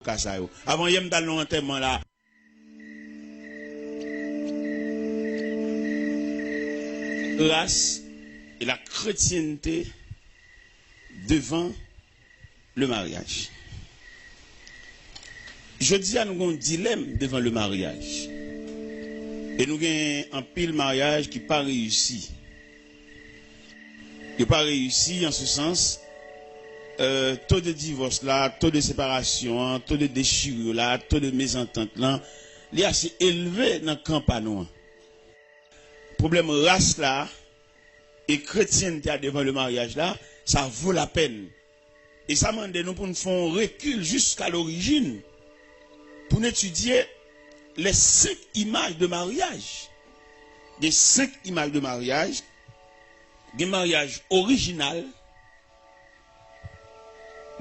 casa yo. Avant yem dans l'enterrement là. Grâce et la chrétienté devant le mariage. Je dis à nous un dilemme devant le mariage. Et nous avons un pile mariage qui n'a pas réussi. Il n'a pas réussi en ce sens. Taux de divorce là, taux de séparation, taux de déchirure là, taux de mésentente là, il est assez élevé dans le campagne. Problème race là, et chrétienté devant le mariage là, ça vaut la peine. Et ça m'a demandé nous pour nous faire un recul jusqu'à l'origine, pour étudier les 5 images de mariage. Les 5 images de mariage, des mariages original,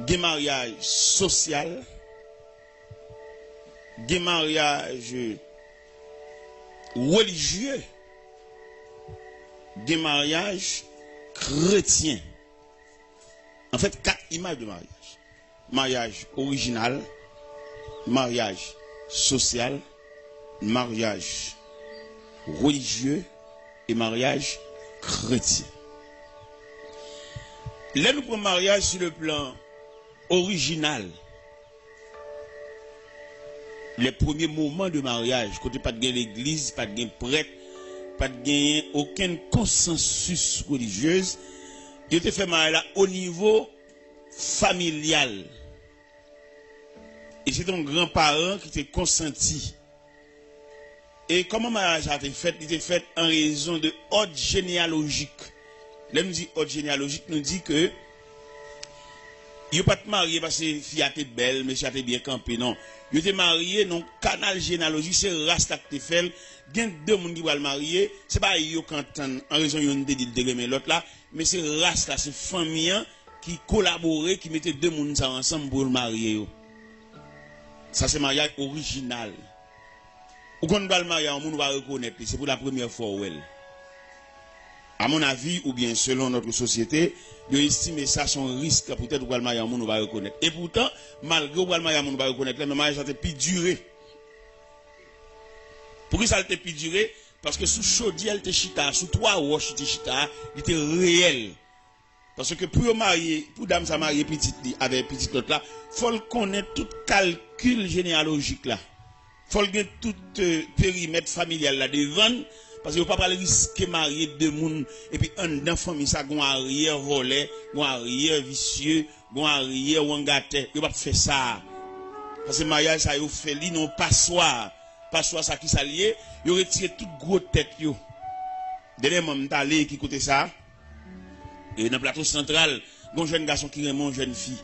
des mariages social, des mariages religieux, des mariages chrétiens. En fait, 4 images de mariage. Mariage original, mariage social, mariage religieux et mariage chrétien. Là, nous prenons mariage sur le plan original. Les premiers moments de mariage, côté pas de l'église, pas de prêtre, pas de aucun consensus religieux, il était fait mariage au niveau familial. Et c'est un grand-parent qui était consenti. Et comment le mariage a été fait? Il était fait en raison de ordre généalogique. Là, nous dit ordre généalogique, nous dit que il n'y a pas de marié parce que fille a été belle, monsieur a été bien campé, non. Il était marié dans le canal généalogique, c'est Rasta qui fait. Il y a 2 personnes qui vont le marier, ce n'est pas eux qui en raison de l'autre là, mais c'est Rasta, c'est famille qui collaborait, qui mettait 2 personnes ensemble pour le marier. Ça, c'est le mariage original. Ou quand on va le marier, on va reconnaître, c'est pour la première fois. À mon avis, ou bien selon notre société, ils estiment ça son risque, peut-être pour le mariage, on va reconnaître. Et pourtant, malgré le mariage, on va reconnaître, le mariage a été plus duré. Pourquoi ça a été plus duré? Parce que sous chaudier, elle était chita, sous 3 roches, elle était chita, il était réel. Parce que pour marier, pour dame ça marier petite avec petite l'autre là, faut le connaître tout calcul généalogique là. Faut le connaître tout périmètre familial là devant, parce que vous pas risquer marier 2 personnes et puis un dans famille ça gon arrière volé, gon arrière vicieux, gon arrière wangaté, vous pas faire ça. Parce que mariage ça yo fait li non passoire ça qui s'allié, yo retire toute gros tête yo. Dernièrement m't'allé qui côté ça. Et dans le plateau central, un jeune garçon qui remet une jeune fille.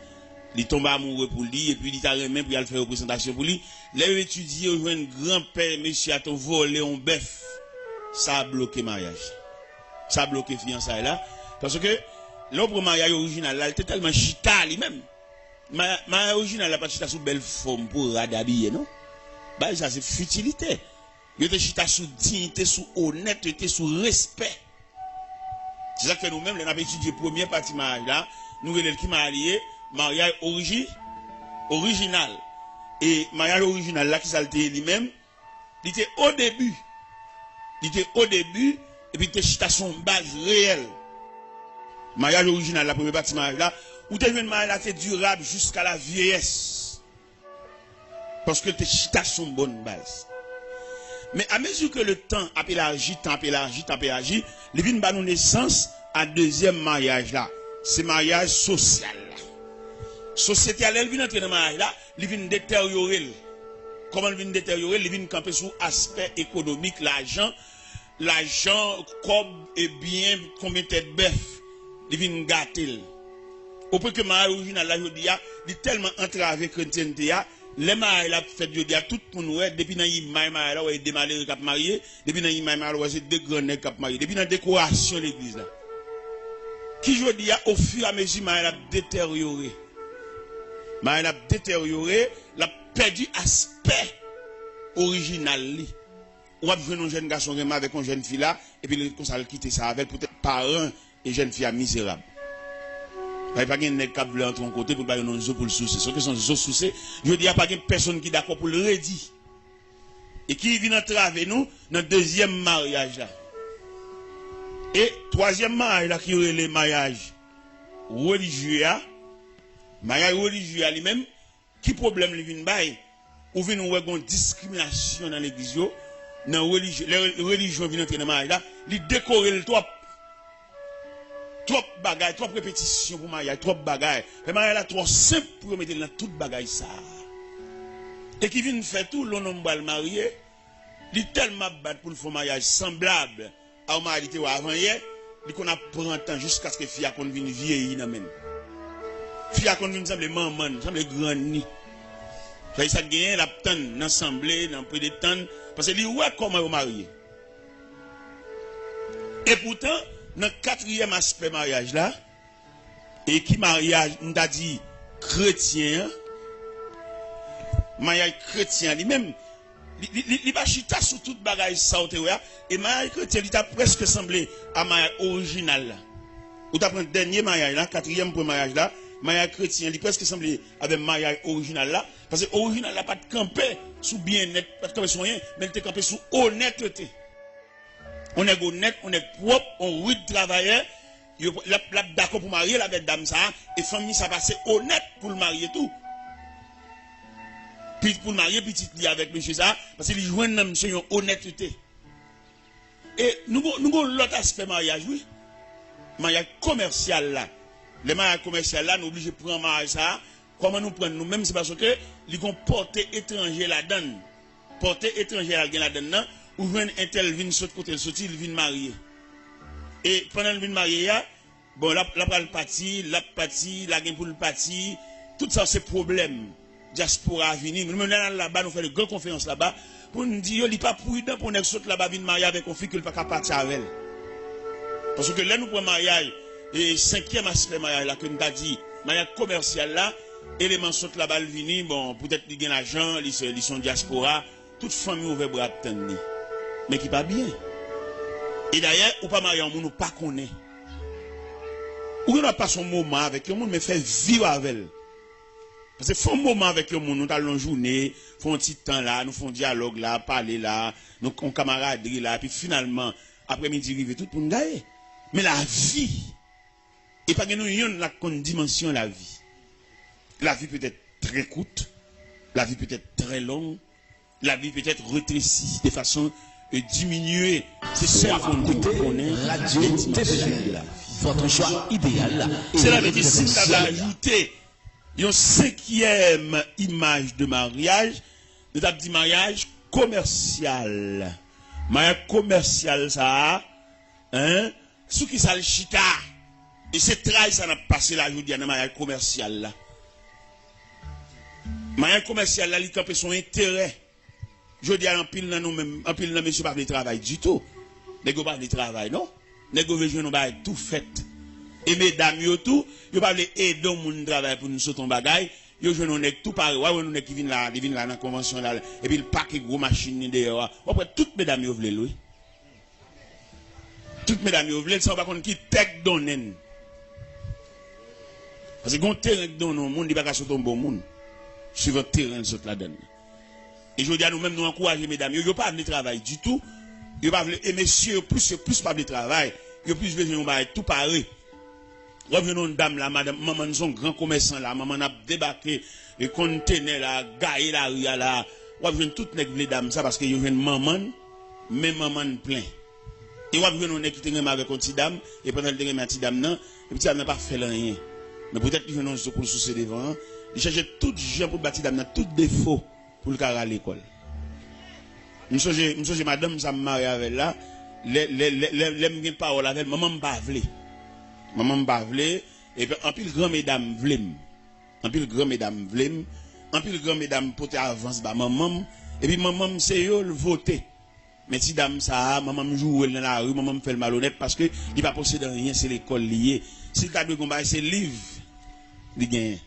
Il tombe amoureux pour lui, et puis il t'a remis pour aller faire une représentation pour lui. Là, il étudie, il un grand-père, monsieur, a ton volé un bœuf. Ça a bloqué le mariage. Ça a bloqué le fiançailles là. Parce que l'autre mariage original, là, il était tellement chita lui-même. Mariage original, là, pas chita sous belle forme pour radhabiller, non? Bah, ça, c'est futilité. Il était chita sous dignité, sous honnêteté, sous respect. C'est ça que nous-mêmes, nous avons étudié la première partie mariage là, nous avons qui marié, mariage original. Et mariage original là, qui s'alté lui-même, il était au début. Il était au début, et puis il était son base réelle. Mariage original, la première partie mariage là, où tu as une mariage là, c'est durable jusqu'à la vieillesse. Parce que tu as son bonne base. Mais à mesure que le temps a élargi, il vient de nous naissance à deuxième mariage là. C'est mariage social là. Société elle vient entrer dans le mariage là, il vient détériorer. Comment il vient détériorer? Il vient camper sur aspect économique, l'argent, comme et bien, combien de têtes bœuf, il vient gâter. Au point que le mariage original là, il est tellement entravé chrétienté. Les mariés la fait de dire tout le monde depuis dans l'image là ouais des malheureux qui marié depuis dans l'image là ouais c'est 2 grands nègres qui marié depuis dans décoration l'église là qui je dis au fur et à mesure marié la détérioré la perdu aspect original li ou va venir un jeune garçon avec une jeune fille là et puis comme ça quitter ça avec peut-être parents et jeune fille misérable Il n'y a pas de câble entre un côté pour pas un zo pour le souci. Ce que sont zo souci, je dis il n'y a pas de personne qui est d'accord pour le redire. Et qui vient entraver nous dans le deuxième mariage là. Et troisième mariage là qui est le mariage religieux, mariage religieux lui-même, qui problème lui vient bail ou vient nous une discrimination dans l'église dans les religions viennent entrer dans mariage là, ils décorent le trop bagaille, trop répétition pour mariage, trop bagaille. Le mariage là trop simple pour mettre dans toute bagaille ça. Et qui vient faire tout l'homme va le marier, il tellement battre pour le faire mariage semblable à un mariage qui était avant hier, il qu'on a prend temps jusqu'à ce que fille qu'on vienne vieillir dans même. Fille qu'on vienne semble maman, semble grand ni. Ça gagne la tante dans assemblée, dans peu de temps parce que lui ouais comment on marier. Et pourtant dans le quatrième aspect mariage là, et qui mariage, on a dit chrétien, mariage chrétien lui-même, il va chita sur toute bagaille ça et mariage chrétien il a presque semblé à mariage original là. Ou t'as pris dernier mariage là, quatrième pour mariage là, mariage chrétien il presque semblé avec mariage original là, parce que original là pas de camper sous bien-être, pas de camper sur rien, mais il te camper sous honnêteté. On est honnête, on est propre, on rude travailleur, la d'accord pour marier la bête dame ça, et famille ça passe honnête pour le marier tout. Puis pour le marier petit avec monsieur ça, parce qu'il joue un monsieur une honnêteté. Et nous avons l'autre aspect mariage, oui. Mariage commercial là. Le mariage commercial là, nous obligés de prendre mariage ça. Comment nous prenons nous-mêmes, c'est parce que ils ont porté étranger là-dedans. Porté étranger là-dedans. Ou vient un tel vient sauter côté sorti, il vient marier. Et pendant qu'il vient marier, bon, la partie, la gain pour le parti, tout ça c'est problème. Diaspora venir, nous là-bas, nous faisons de grandes conférences là-bas, pour nous dire, il n'est pas prudent pour nous sauter là-bas, venir marier avec un fille qui n'est pas capable de partir avec elle. Parce que là, nous prenons mariage, et cinquième aspect mariage là, que nous avons dit, mariage commercial là, élément saute là-bas, il vient, bon, peut-être qu'il y a l'argent, ils sont diaspora, toute famille ouvert bras de mais qui pas bien. Et d'ailleurs, ou pas marier un monde, ou pas connaît. Ou n'a pas son moment avec le monde, mais fait vivre avec elle. Parce que faut un moment avec le monde, nous allons journée, font un petit temps là, nous font dialogue là, parler là, nous on camaraderie là, puis finalement, après-midi, arrive tout pour nous gagner. Mais la vie, et pas que nous ayons la dimension de la vie. La vie peut être très courte, la vie peut être très longue, la vie peut être rétrécie de façon diminuée. C'est celle qu'on connaît, radio, TV, votre choix idéal. Cela veut dire si vous avez ajouté une cinquième image de mariage, nous avons dit mariage commercial. Mariage commercial, ça, hein, ce qui ça le chita. Et c'est très ça n'a passé là, je dis, dans le mariage commercial là. Mariage commercial là, il campe son intérêt. Je dis à un pile dans nous-mêmes, un pile dans monsieur pas de travail du tout. N'est-ce pas de travail, non? N'est-ce pas de travail tout fait. Et mesdames, yo tout, yo pas de aider au monde travail pour nous sauter en bagaille. Yo je nous tout pareil. Ouais, nous qui viennent là dans la convention là. Et puis le paquet gros machine dehors. Après, toutes mesdames, yo veulent, oui. Toutes mesdames, yo veulent, ça va contre qui tech donnen. Parce que quand terrain donne au monde, il va pas sauter un bon monde. Sur votre terrain, saute la donne. Et je dis à nous-mêmes, nous encourager, mesdames, ils n'ont pas de travail du tout. Ils pas et messieurs, plus pas de travail. Ils plus besoin de tout pareil. Revenons une dame là, madame, maman, nous sommes grands commerçants là, maman a débarqué, les conteneurs là, gaillé la rue là. Revenons toutes les dames ça parce que ils viennent maman, mais maman plein. Et revenons on est qui avec une petite dame, et pendant le dernier petite dame, non, le petit dame n'a pas fait rien. Mais peut-être qu'ils viennent pour sous devant, ils cherchent toutes gens pour bâtir dame, tout défaut. Pour le cas à l'école. Monsieur, madame, ça me marie avec là, les paroles avec maman m'bavle. Maman m'bavle, et puis en pile grand mesdames vlem. En pile grand mesdames vlem. En pile grand mesdames pote avance ba maman, et puis maman c'est yo le voter. Mais si dame ça, maman joue dans la rue, maman me fait le malhonnête parce que il pas posséder rien, c'est l'école liée. Si t'as de combat, c'est livre. Il gagne.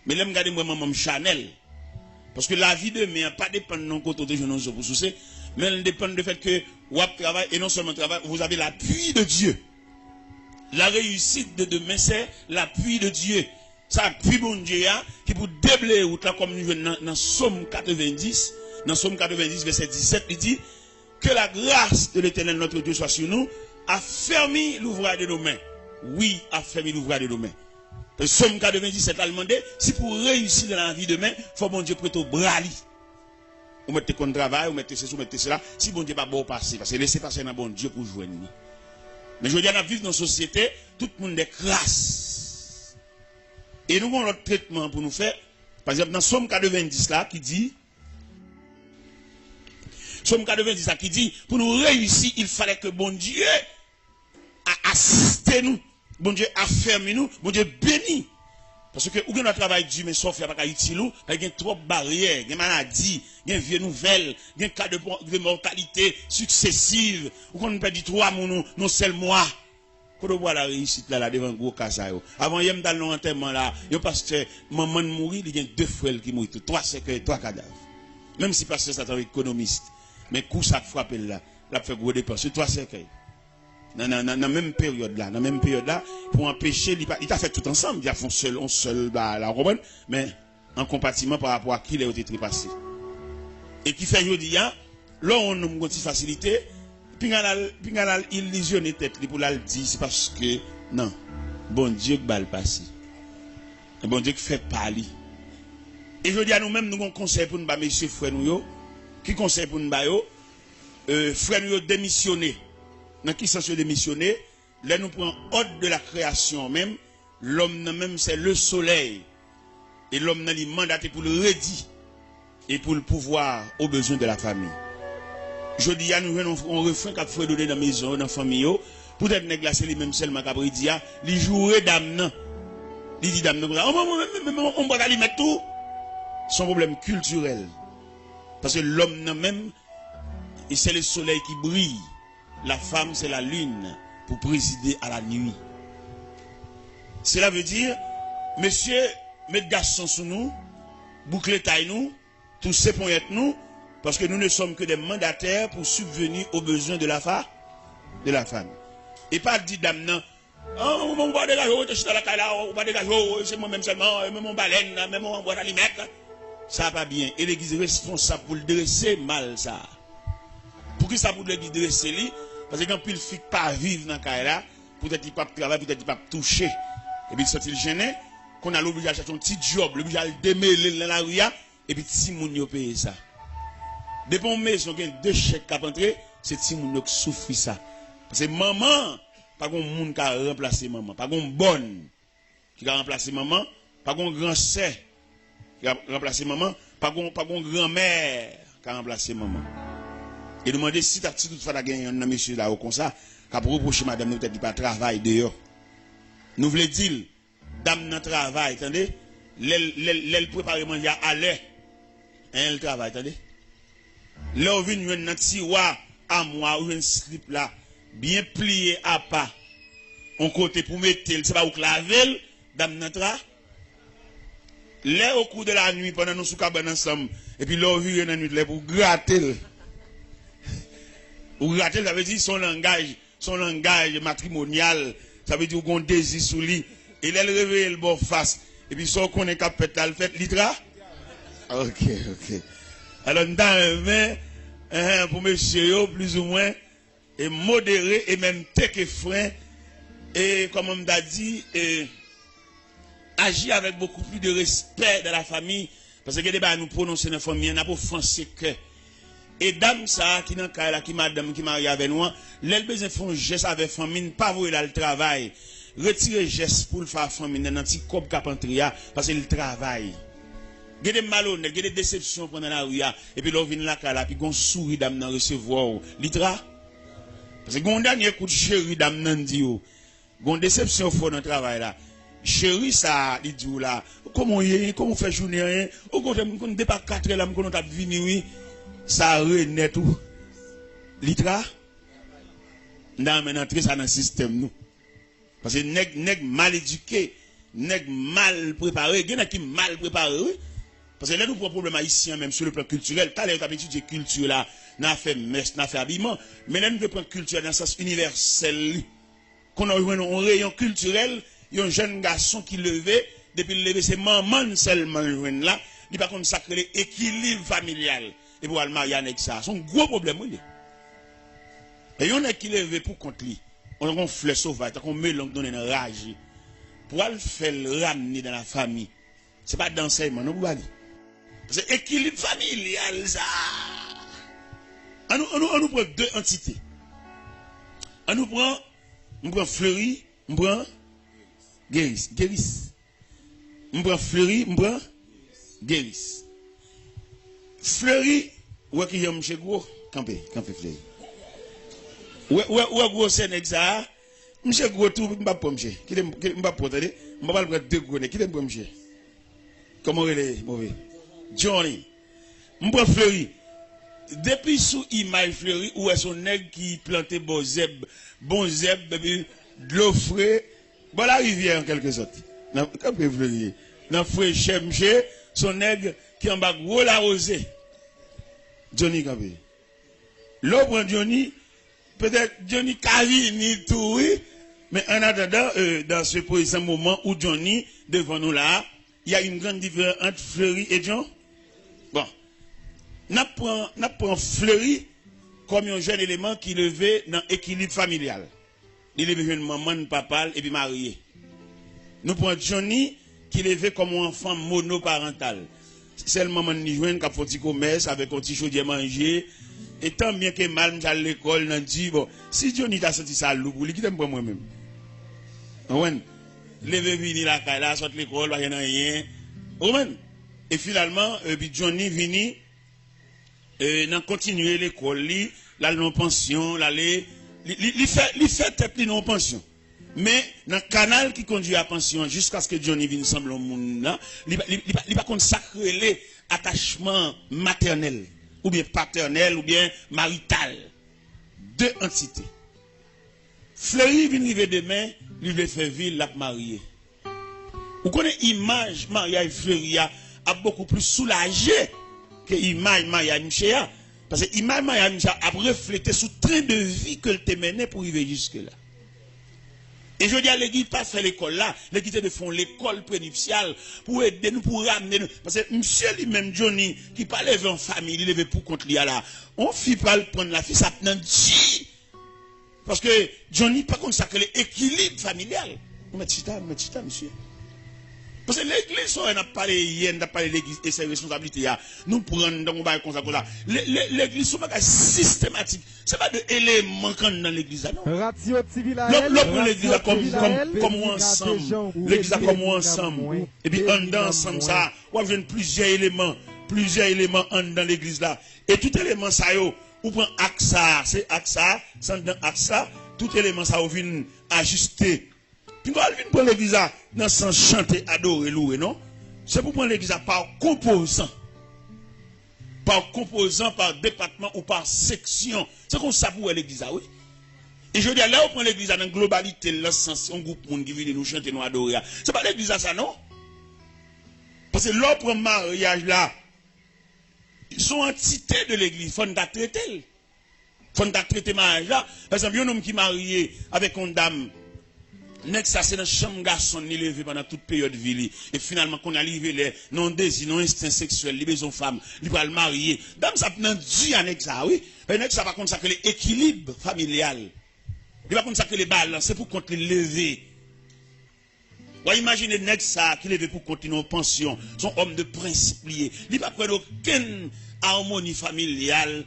Mais là me garder moi maman Chanel. Parce que la vie de demain pas dépend de non côté de nous pour soucier, mais elle dépend du fait que vous travaillez et non seulement travail, vous avez l'appui de Dieu. La réussite de demain, c'est l'appui de Dieu. Ça appuie bon Dieu qui pour déblayer route là comme nous venons dans Somme 90, dans Somme 90 verset 17, il dit que la grâce de l'Éternel notre Dieu soit sur nous, a fermé l'ouvrage de nos mains. Oui, a fermé l'ouvrage de nos mains. Le Somme 97 a demandé si pour réussir dans la vie demain, il faut bon Dieu prêter au bras. Vous mettez qu'on travail, vous mettez ceci, vous mettez cela, si bon Dieu pas bon passer, parce que laissez passer dans bon Dieu pour joindre. Mais je veux dire, dans la vie de notre société, tout le monde est crasse. Et nous avons notre traitement pour nous faire. Par exemple, dans Somme 90 là, qui dit, Somme 90 là, qui dit, pour nous réussir, il fallait que bon Dieu a assisté nous, bon Dieu a fermé nous, bon Dieu béni. Parce que, ou bien notre travail dur, mais sauf, il n'y a pas utile, il y a trop de barrières, il y a maladies, il y a vieux nouvelles, il y a cas de mortalité successive, ou qu'on perd 3 mois, non seulement moi. Quand on voit la réussite là, devant un gros cas, avant, il y a un enterrement là, il y a pasteur, maman mourir, il y a 2 frères qui mourent, 3 cercueils, 3 cadavres. Même si pasteur, c'est un économiste, mais coup ça frappe là, là, fait gros dépenses, 3 cercueils. Dans la même période là, pour empêcher, il t'a fait tout ensemble, il a fait seul, la comprendre, mais en compartiment par rapport à qui il a été trépassé. Et qui fait aujourd'hui, là, on a une facilité, puis il a illusionné tête pour la dire, c'est parce que, non, bon Dieu qui va le passer. Bon Dieu qui fait parler. Et je dis à nous-mêmes, nous avons un conseil pour nous, messieurs, frères, nous, qui conseille pour nous, frères, nous, démissionner. Dans qui sens démissionner, là nous prenons ordre de la création même, l'homme même c'est le soleil. Et l'homme est mandaté pour le redire et pour le pouvoir aux besoins de la famille. Je dis à nous un refrain qu'a fait donner dans la maison, dans la famille, pour être négligé les mêmes seulement qu'après dit, les jouer d'âme. Il dit d'âme, on va aller mettre tout. Son problème culturel. Parce que l'homme même, et c'est le soleil qui brille. La femme, c'est la lune pour présider à la nuit. Cela veut dire, messieurs, mettez garçons sous nous, bouclez taille nous, tous ces points nous, parce que nous ne sommes que des mandataires pour subvenir aux besoins de la femme. Et pas dit dame, non, oh, on va dégager, je suis dans la caille on va dégager, c'est moi-même seulement, même mon baleine, même mon bois d'alimètre. Ça va pas bien. Et l'église est responsable pour le dresser mal, ça. Pour que ça pour l'église dresser lui? Parce que quand il ne fait pas vivre dans le là, peut-être qu'il ne peut pas travailler, peut-être qu'il ne peut pas toucher. Et puis, il gêné, qu'on a l'obligé de chercher un petit job, l'obligé de démêler dans la rue, et puis, si moun yo paye ça. Depuis une maison, il y a 2 chèques qui rentrent, c'est si moun yo qui souffre ça. Parce que maman, pas un monde qui a remplacé maman, pas une bonne qui a remplacé maman, pas un grand sœur qui a remplacé maman, pas un grand-mère qui a remplacé maman. Et demander si tu as toutefois gagné un monsieur là, comme ça, qui a reproché madame, nous peut-être pas travail dehors. Nous voulons dire, dame dans travail, attendez, l'elle prépare manger à l'air, elle travaille, attendez. Là, on vient dans tiroir à moi, ou un slip là, bien plié à pas, on côté pour mettre, c'est pas où clavel, dame dans travail. Là, au cours de la nuit, pendant nous sous cabane ensemble, et puis là, on vient dans la nuit pour gratter. Ou gratter, ça veut dire son langage matrimonial, ça veut dire qu'on désire sous lui. Et là, elle réveille le bon face. Et puis, son qu'on est capable de le faire, l'itra. Ok. Alors, dans pour monsieur, plus ou moins, et modéré, et même tek frein, et comme on m'a dit, agir avec beaucoup plus de respect dans la famille, parce que nous prononcer dans la famille, on a pas offensé que. Et dame ça, qui n'a pas qui madame qui marie avec nous, l'elle besoin de faire un geste avec famille, pas voir là le travail. Retirer geste pour le faire famille dans un petit cob capantria, parce que le travail. Il y a des malhonnêtes, il y a des déceptions pendant la rue, et puis l'on vient là, puis on sourit dame dans recevoir. Litra. Parce que on dernier coup de chéri dame nan dit, on déception fort dans le travail là. Chéri ça, il dit là, comment on fait journée, on ne dépasse pas 4 heures là, on a venu, oui. Ça renaît tout. Litra. Non, mais entrer ça dans le système, nous. Parce que nèg mal éduqué, nèg mal préparé, il y en a qui mal préparé, oui. Parce que là, nous avons un problème haïtien, même sur le plan culturel. T'as l'air d'étudier culture là, n'a fait messe, n'a fait habillement. Mais là, nous devons prendre culture dans le sens universel. qu'on a eu un rayon culturel, il y a un jeune garçon qui levait, depuis le lever, c'est maman seulement là, il pas consacrer l'équilibre familial. Et pour le mariage avec ça, c'est un gros problème. Et il y en a qui lève pour contre lui. On a un fleur sauvage, on mélange dans une rage. Pour le faire ramener dans la famille, ce n'est pas d'enseignement, non, c'est équilibre familial, ça. On nous prend deux entités. On nous prend Fleury, on prend Guéris. On prend Fleury, on prend Guéris. Fleury, ouais qui est monsieur gros, campé Fleury. Ouais gros Sénègue ça. Monsieur gros tout m'pa pas monsieur. Qui m'pa pas attendez, m'pa pas prendre deux gros qui m'pa monsieur. Comment il est mauvais. Johnny. M'prend Fleury. Depuis sous image Fleury où est son nègre qui plantait bon zeb, de l'eau frais, bon la rivière en quelque sorte. Dans campé Fleury. Dans frais chemché, son nègre qui en bas gros la rosée. Johnny Campé. L'eau prend Johnny, peut-être Johnny Carini tout, oui, mais en attendant, dans ce présent moment où Johnny, devant nous là, il y a une grande différence entre Fleury et John. Bon, n'a pris Fleury comme un jeune élément qui levait dans l'équilibre familial. Il levait une maman, papa et puis marié. Nous prenons Johnny qui levait comme un enfant monoparental. C'est le maman qui joue, qui a fait un petit commerce avec un petit chaudier manger. Et tant bien que mal, à l'école, on dit, bon, si Johnny t'a senti ça, l'oubli, qui t'aime pas moi-même. Ouais. Levé vini la caille, sorti l'école, rien rien. Ouais. Et finalement, Johnny vini, n'a continué l'école, là, non pension, là, il fait tête non pension. Mais dans le canal qui conduit à pension, jusqu'à ce que Johnny vienne semble au monde, il va pas consacrer les attachements maternels, ou bien paternels, ou bien marital. Deux entités. Fleury vient arriver demain, il veut faire ville, la mariée. Vous connaissez l'image mariage Fleury a beaucoup plus soulagé que l'image mariage Michéa. Parce que l'image mariage Michéa a reflété sur train de vie que le mené pour arriver jusque-là. Et je dis à l'église, pas faire l'école là, l'église de font l'école prénuptiale pour aider nous, pour ramener nous. Parce que monsieur lui-même, Johnny, qui parlait en famille, il levait pour contre lui là. On ne fit pas le prendre la fille, ça tenait dit. Parce que Johnny, par contre, ça crée l'équilibre familial. Mais chita, monsieur. Parce que l'église, on a parlé hier, on a parlé de l'église et ses responsabilités. Nous prenons dans le comme ça. L'église, c'est systématique. Ce n'est pas d'éléments dans l'église. Non. L'autre, l'église comme ensemble. L'église comme ensemble. Et puis, en ensemble, ça, on a plusieurs éléments dans l'église là. Et tout élément, ça, on prend AXA, c'est AXA, sans dans AXA, tout élément, ça, on vient ajuster. Puis quand on vient prendre l'église dans le sens chanter, adorer, louer, non? C'est pour prendre l'église par composant. Par composant, par département ou par section. C'est comme ça pour l'église, oui. Et je dis, là, on prend l'église dans la globalité, dans le sens, un groupe de monde qui vient nous chanter, nous adorer. C'est pas l'église ça, non? Parce que l'autre mariage là, ils sont entités de l'église, il faut nous traiter. Il faut nous traiter mariage là. Par exemple, il y a un homme qui est marié avec une dame. Nek ça c'est dans chambre garçon ni levé pendant toute période de vie et finalement qu'on arrive les non désir non instinct sexuel les besoins femmes il va le marier dame ça prend Dieu avec ça oui mais nek ça va consacrer l'équilibre familial il va consacrer les balances c'est pour contre les lever vous imaginez nek ça qui levé pour continuer en pension son homme de principe lié il va prendre aucune harmonie familiale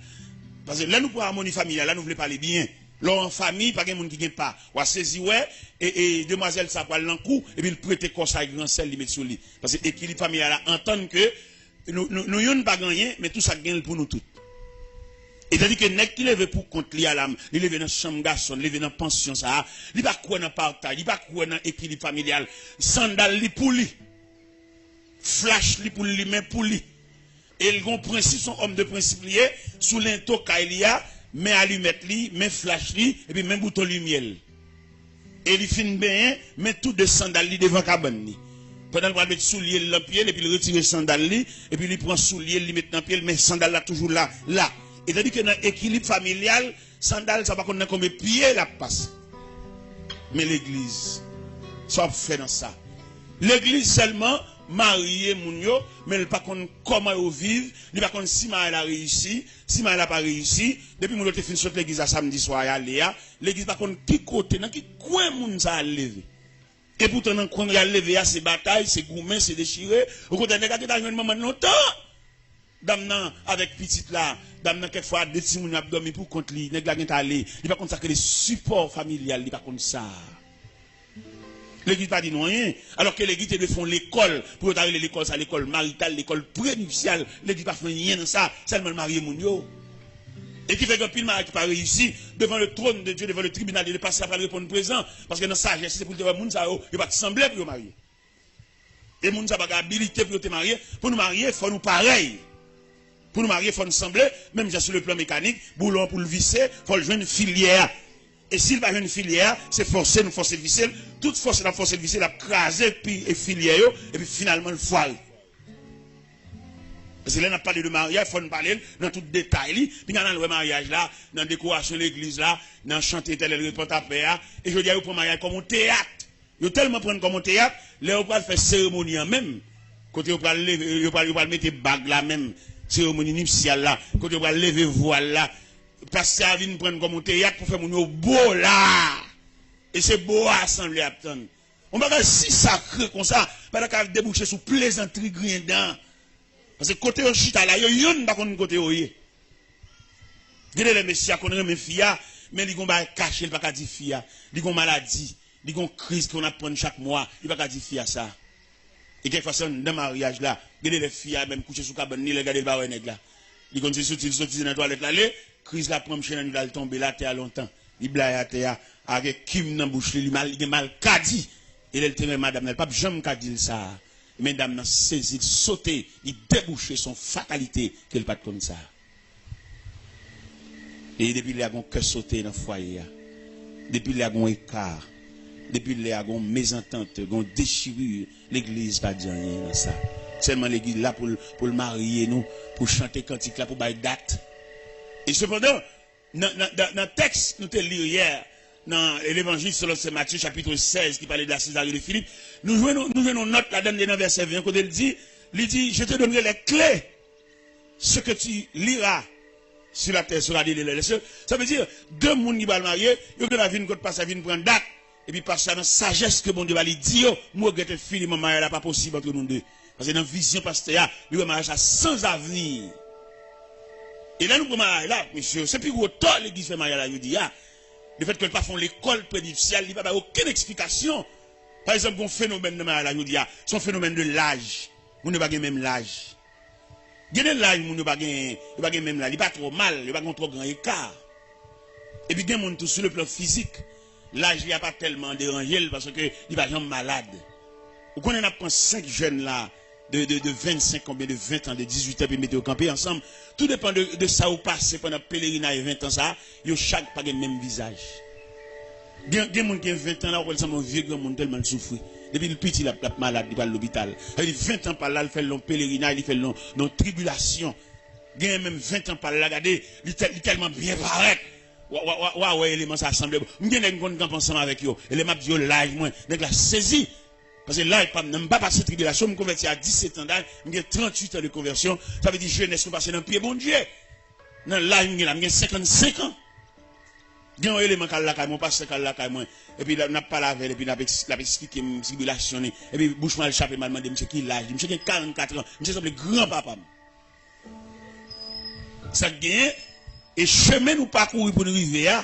parce que là nous pour harmonie familiale là nous voulons parler bien. Là en famille, pas de monde qui gagne pas. Ou a saisi ouais et demoiselle ça va l'encou et puis il prête corps ça grand sel li met sur lui parce que l'équilibre familial là entendre que nous yon pas gagner mais tout ça gagne pour nous tous. Et tandis que nèg qui lève pour compte li à l'âme, il lève dans chambre garçon, lève dans pension ça, il pas quoi dans partage, il pas quoi dans équilibre familial, sandal li pour lui. Flash li pour lui mais pour lui. Et le grand principe son homme de principe lié sous l'into kailia mais allumette li, mais flash li, et puis même bouton lumière. Et il fin bien, mais tout de sandales li devant cabane li. Pendant qu'il va mettre soulier le pied, et puis il retire sandales li, et puis il prend soulier, il met dans pied, mais sandales là toujours là. Et tandis que dans l'équilibre familial, sandales ça va qu'on a comme pied la passe. Mais l'église, ça fait dans ça. L'église seulement marier moun yo, mais elle pas connaît comment ils vivent, il pas connaît si elle a réussi, si elle a pas réussi. Depuis moun te fin sorti l'église à samedi soir y aller, l'église pas connaît qui côté, dans qui coin moun ça a levé. Et pourtant dans coin y a levé, c'est bataille, c'est gourmet, c'est déchiré. Au côté de gars dans moment longtemps. Dame avec petite là, dame quelquefois deux petits moun a dormi pour contre lui, nèg la gen aller, il pas comme ça que les supports familial, il pas comme ça. L'église pas dit non rien. Alors que l'église te font l'école, pour arriver l'école, ça l'école maritale, l'école prénuptiale, l'église pas fait rien dans ça, seulement le marié moun yo. Et qui fait que pile mariage qui pas réussi devant le trône de Dieu, devant le tribunal, de passer après répondre présent, parce que dans sagesse, c'est pour te voir moun ça il pas sembler pour marier. Et moun ça pas habilité pour te marier, pour nous marier, faut nous pareil. Pour nous marier, il faut nous sembler, même sur le plan mécanique, boulon pour le visser, il faut le jouer une filière. Et s'il va jouer une filière, c'est forcer, nous forcer le visser. Toute force la forcer le visser, la craser, puis filière, et puis finalement le foire. Parce que là, on a parlé de mariage, il faut nous parler dans tout détail. Puis dans le mariage là, dans la décoration de l'église là, dans le chantier tel le report à paix, et je dis, vous prenez mariage comme un théâtre. Vous tellement prendre comme un théâtre, là, vous pouvez faire cérémonie en même. Côté vous pouvez mettre bague là même. Cérémonie nuptiale là, quand on va lever voile là, parce que ça vient prendre comme un théâtre pour faire mon beau là. Et c'est beau à assembler à attendre. On va faire si sacré comme ça, pas qu'à déboucher sous plaisanterie grindant. Parce que côté au chita là, il y a un pas contre côté au yé. Regardez les messieurs qu'on a mes filles, mais ils vont pas cacher, ils pas dire filles, ils ont maladie, ils ont crise qu'on apprend chaque mois, ils pas dire filles ça. Et quelquefois, dans le mariage là, regardez les filles, même coucher sous cabane, ni regardez le baron là. Ils continuent de sortir dans la toilette là, crise la prend chez nous, il tomber là, terre longtemps. Il blague à terre, avec Kim dans la bouche, il a mal kadi. Et elle te madame, elle pas jamais kadi ça. Mesdames, n'a saisi, sauter, il déboucher son fatalité, qu'elle pas comme ça. Et depuis, il y a un cœur sauté dans le foyer. Depuis, il y a un écart. Depuis les agons mésententes, gon déchirure, l'église pas dire rien dans ça. Seulement l'église là pour le marier nous, pour chanter cantique là pour bailler date. Et cependant, dans le texte nous te lire hier dans l'évangile selon Saint Matthieu chapitre 16 qui parlait de la Césarée de Philippe, nous jouons note là-dedans dans verset 20 quand il dit je te donnerai les clés ce que tu liras sur la terre sera délié les cieux. Ça veut dire deux monde qui va le marier, il y a une côte passe à venir prendre date. Et puis par ça, dans la sagesse que mon Dieu va lui dire, moi, je vais finir mon mariage là, pas possible entre nous deux. Parce que dans la vision pasteur, le mariage là sans avenir. Et là, nous prenons mariage là, monsieur, c'est plus gros tort l'église fait mariage là, je dis, le fait qu'elle ne pas font l'école prénuptiale, il n'y a pas aucune explication. Par exemple, un phénomène de mariage là, je dis, c'est un phénomène de l'âge. Vous n'avez pas même l'âge. Il y a l'âge, vous n'avez pas même l'âge. Il n'est pas trop mal, il n'est pas trop grand écart. Et puis, il y a des gens sur le plan physique. L'âge il n'y a pas tellement dérangé parce que il va jamais malade. Vous connaissez, on a 5 jeunes là, de 25, combien de 20 ans, de 18 ans, puis mettez au campé ensemble. Tout dépend de ça ou passé pendant pèlerinage 20 ans, ça, ils ont chaque pas le même visage. Il y a des gens qui ont 20 ans là, on un vieux grand monde tellement souffrir. Depuis le petit, il a malade, il va à l'hôpital. Il 20 ans par là, il fait long pèlerinage, il fait long tribulation. Il y a même 20 ans par là, regardez, il est tellement bien paraître. Ouais, élément ça semble. Je viens de camp ensemble avec eux. Et les maps disent l'âge, moi, donc la saisie. Parce que là, je n'ai pas passé tribulation, je me convertis à 17 ans d'âge, j'ai 38 ans de conversion. Ça veut dire jeunesse, nous passons dans le pied, bon Dieu. Dans l'âge, j'ai 55 ans. Il y a un élément qui est là, mon pasteur qui est là, et puis, on n'a pas lavé, et puis, on a expliqué une tribulation, et puis, bouche mal chapé, m'a demandé, monsieur, qui l'âge? Monsieur, qui 44 ans, monsieur, semble grand-papa. Ça gagne. Et chemin nous parcourir pour nous arriver à,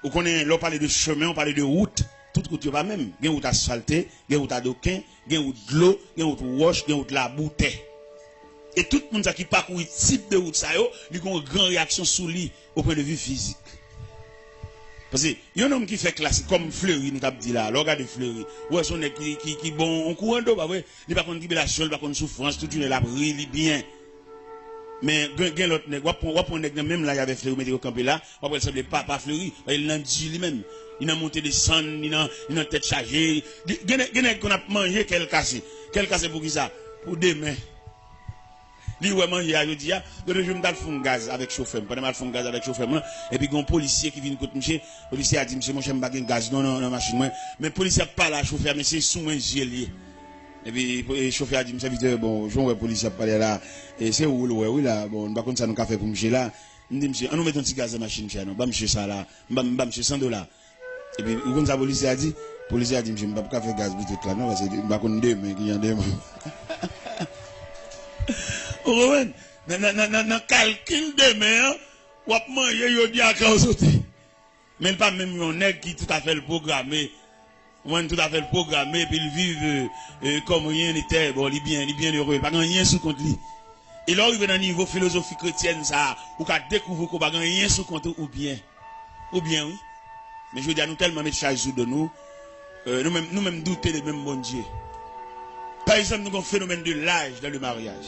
on connaît, là on parle de chemin, on parle de route, toute route pas même. Il y a une route asphaltée, il y a une route à doquin, il y a une route de l'eau, il y a une route roche, il y a une route la bouteille. Et tout le monde qui parcourt type de route ça, il y a une grande réaction sur lui au point de vue physique. Parce que il y a un homme qui fait classe comme Fleury, nous t'avons dit là, regardez Fleury. Ouais, son nez qui bon, on courant d'eau, bah ouais, il pas contre tribulation, il pas contre souffrance, tout une la brille bien. Mais gen l'autre nèg, on nèg même là il y avait Fleury mettre au campé là, on va semble pas Fleury, il n'a dit lui-même, il a monté des sangs, il a tête chargée. Gen qu'on a mangé quel cassé pour qui ça? Pour demain. Li ouais manger a jodi a, je me dal fond gaz avec chauffeur, pendant mal fond gaz avec chauffeur et puis gon policier qui vient côté monsieur, policier a dit monsieur mon chien pas gaz non machine moi, mais policier pas la chauffeur mais c'est sous moi gilet. Et puis le chauffeur a dit monsieur vite bon, je vois policier parler là et c'est où oui là bon, par contre ça nous café pour monsieur là. On dit monsieur, on nous met un petit gaz dans la machine monsieur non, ba monsieur ça là, ba monsieur $100. Et puis quand ça policier a dit monsieur pas café gaz tout là non parce que ba kon deux mais qui en deux. Owen, dans calcul de mer, ou ap manger yo di a sauté. Mais pas même un nèg qui tout à fait le programmé. On tout à fait le programmé puis il vive comme rien n'était bon, il bien heureux, pas rien sous compte lui. Et là il dans niveau philosophie chrétienne ça, ou qu'a découvrir qu'on pas rien sous compte ou bien oui. Mais je veux dire nous tellement mettre charge sur de nous même douter de même bon Dieu. Par exemple, nous avons un phénomène de l'âge dans le mariage.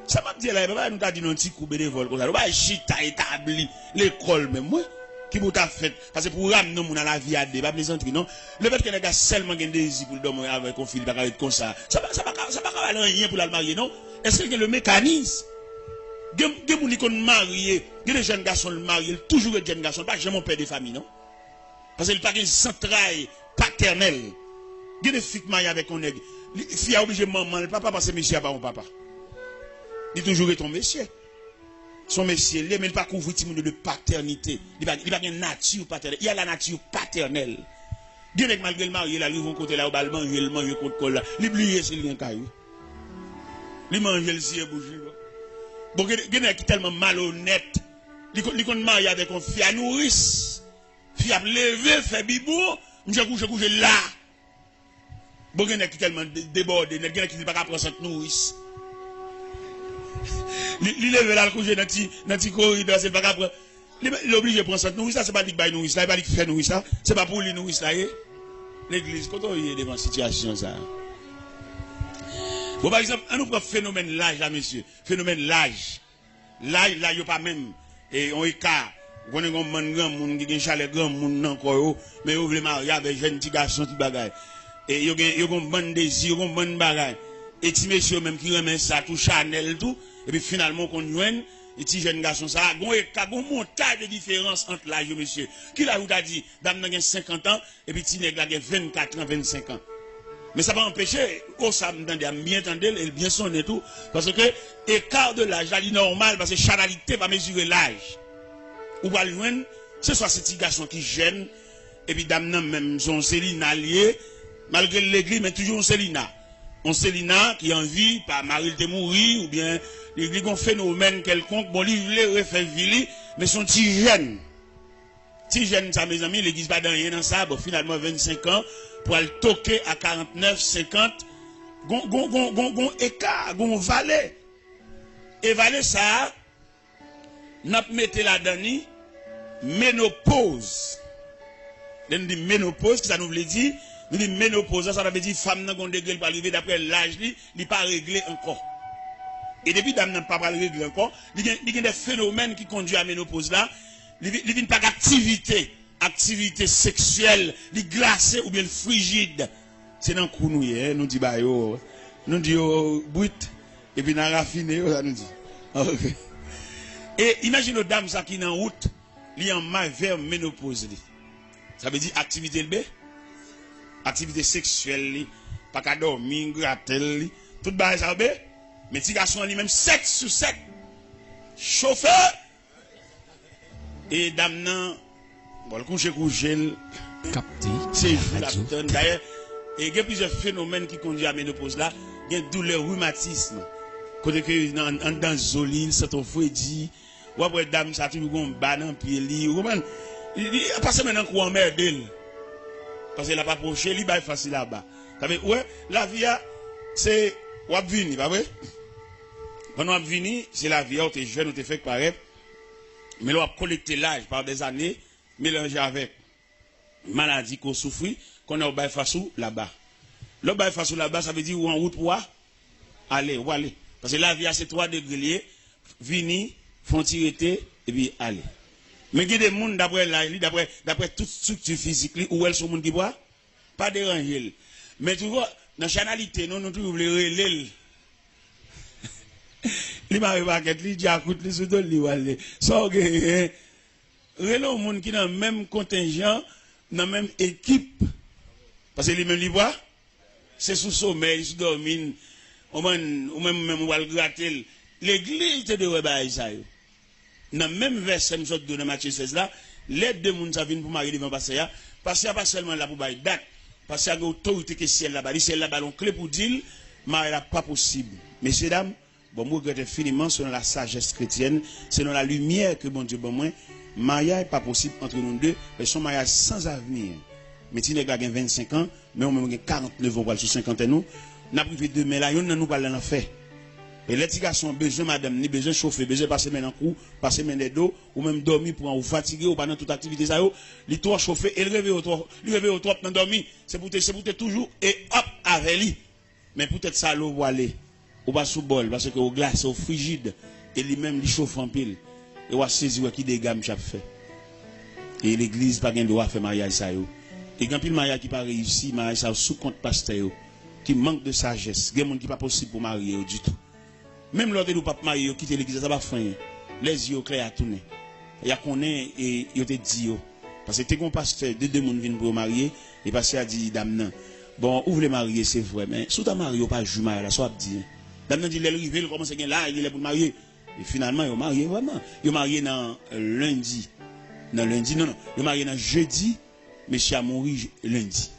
Ça m'a dit là, nous avons dit un petit coup bénévole comme ça. Nous avons chita établi l'école même, moi, qui vous a fait. Parce que pour ramener nous à la vie à des, pas plaisanterie, non. Le fait que les gars seulement ont un désir pour dormir avec un fil, pas comme ça. Ça va rien pour la marier, non. Est-ce que le mécanisme, des gens qui sont mariés, des jeunes garçons mariés, toujours des jeunes garçons, pas jamais mon père de famille, non. Parce qu'il n'y a pas de centrale paternelle. Il y a des filles mariées avec un nègre. Fille a obligé maman, le papa parce que monsieur n'a pas mon papa. Il toujours est ton monsieur. Son monsieur, il n'est pas couvert de paternité. Il n'y a pas une nature paternelle. Il y a la nature paternelle. Bien que malgré le mari, il arrive au côté là, il mange le côté col là. Il oublie s'il vient caillou. Il mange le ciel bougie. Bon, il y a qui tellement malhonnête. Il est marié avec une fille à nourrice. Fille à lever, fait bibou. Je couche là. Bon, il y a qui tellement débordé. Il y a qui ne peut pas prendre cette nourrice. Il lève là, le coucher dans le corridor, c'est pas grave. Il est obligé de prendre cette nourrice, ça c'est pas dit qu'il nourrice, là, il pas dit qu'il fait nourrice, là. C'est pas pour lui nourrice, là. L'église, quand on est devant cette situation, ça. Bon, par exemple, on nous prend phénomène l'âge, là, monsieur. Phénomène l'âge. L'âge, là, il n'y a pas même. Et on écart. On est comme un grand monde, qui a un chalet grand monde, encore, mais on veut marier avec jeune petit garçon, petit bagaille. Et il y a un bon désir, il y a un bon bagaille. Et petit monsieur même qui remet ça, tout Chanel, tout. Et puis finalement, qu'on joigne, et petit jeune garçon, ça, il y a un montage de différence entre l'âge, monsieur. Qui l'a dit, dame a 50 ans, et puis petit nègre a 24 ans, 25 ans. Mais ça va empêcher, quand ça me tendait à bien entendre, et bien sonner tout. Parce que, écart de l'âge, là, il est normal, parce que chanalité va mesurer l'âge. Ou va le joindre, ce soit ces petits garçons qui gênent, et puis dame même son Célina lié, malgré l'église, mais toujours un Célina. On Célina qui a envie, par Marie de mourir, ou bien, il y a un phénomène quelconque, bon, il voulait refaire vili, mais son petit jeune. Petit jeune, ça, mes amis, l'église pas dans rien dans ça, bon, finalement, 25 ans, pour aller toquer à 49, 50, gon écart, gon valet. Et valet ça, n'a pas mis là-dedans, ménopause. On dit ménopause, ça nous veut dire, nous dit ménopause, ça veut dire femme n'a pas degré pour arriver d'après l'âge, il n'est pas réglé encore. Et depuis dame n'a pas réglé encore, il y a des phénomènes qui conduisent à la ménopause là, il n'y a pas d'activité sexuelle, il glacé ou bien frigide. C'est dans le coup nous dit bah yo, nous dit brut, et puis nous raffiné, ça nous dit. Okay. Et imagine une dame ça qui est en route, il est en mal vers ménopause. Ça veut dire activité B, activité sexuelle, pas qu'à dormir, gratter, tout bas ça B, mais si garçon lui-même 7 sur 7, chauffeur, et dame nan, bon, le coucher, capté, c'est d'ailleurs, et il y a plusieurs phénomènes qui conduisent à la ménopause là, il y a douleur rhumatisme, côté que dans zoline, ça t'en faut dire, ou après dame ça toujours un banan puis li, ou man, il passe maintenant quoi en merde parce qu'il n'a pas approché, il va facile là-bas. Ouais, la vie c'est ou vini, pas vrai? Quand on vini, c'est la vie, on est jeune, on est fait pareil. Mais on a collecté l'âge par des années, mélangé avec maladie qu'on souffre, qu'on a au bail face là-bas. Le bail face là-bas, ça veut dire ou en route pour aller, ou aller. Parce que la vie, c'est 3 degrés, vini, font tirer, et puis aller. Mais il y a des gens, d'après toute structure physique, où elles sont les gens qui boivent, pas déranger. Mais tu vois, dans la chanalité, nous toujours voulons relayer. Il m'a pas il dit écoute les sous li walé. So que relon monde qui dans même contingent, dans même équipe parce que lui même li voit c'est sous sommeil, sous dormir, ou même on va le gratter. L'église te devrait bailler ça yo. Dans même verset nous sorte dans Matthieu 16 là, les deux monde ça viennent pour marier devant passer là, parce qu'il pas seulement là pour bailler date, parce qu'il y a une autorité que ciel là-bas, ciel là ballon clé pour dire marier là pas possible. Messieurs dames, bon moi regrette infiniment selon la sagesse chrétienne, selon la lumière que bon Dieu bon moi, mariage pas possible entre nous deux, mais son mariage sans avenir. Mais si les gars ont 25 ans, mais on même 49 ans pour sur 50 ans nous, n'a privé demain là, on nous parle en fait. Et les petits garçons ont besoin, madame, ni besoin de chauffer, besoin de passer main en cou, passer main dos, ou même dormir pour vous fatiguer, ou pendant toute activité, ça, les trois chauffer, et le réveil au trois, dans dormir, c'est pour te toujours, et hop, avec lui. Mais peut-être ça, l'eau va aller, ou pas sous bol, parce que au glace, au frigide, et lui-même, il chauffe en pile. Et on va saisir qui des gammes chaque fait. Et l'église, pas gain droit à faire mariage, ça, et quand il mariage qui pas réussi, mariage, ça, sous compte pasteur, qui manque de sagesse, il y a des gens qui pas possible pour marier, du tout. Même lorsque nous pas mariés, quitter l'église, ça va faire. Les yeux clairs à tourner. Il y a qu'on est et il te dit parce que t'es qu'on pasteur, deux personnes viennent pour marier et pasteur a dit dame non. Bon, ouvre les mariés, c'est vrai, mais sous ta marié pas jouer marié là, soit dit. Dame non dit les rivé, il commence à là, il est pour marier. Et finalement, il est marié vraiment. Il est marié dans lundi. Non, il est marié dans jeudi, monsieur a mouru lundi.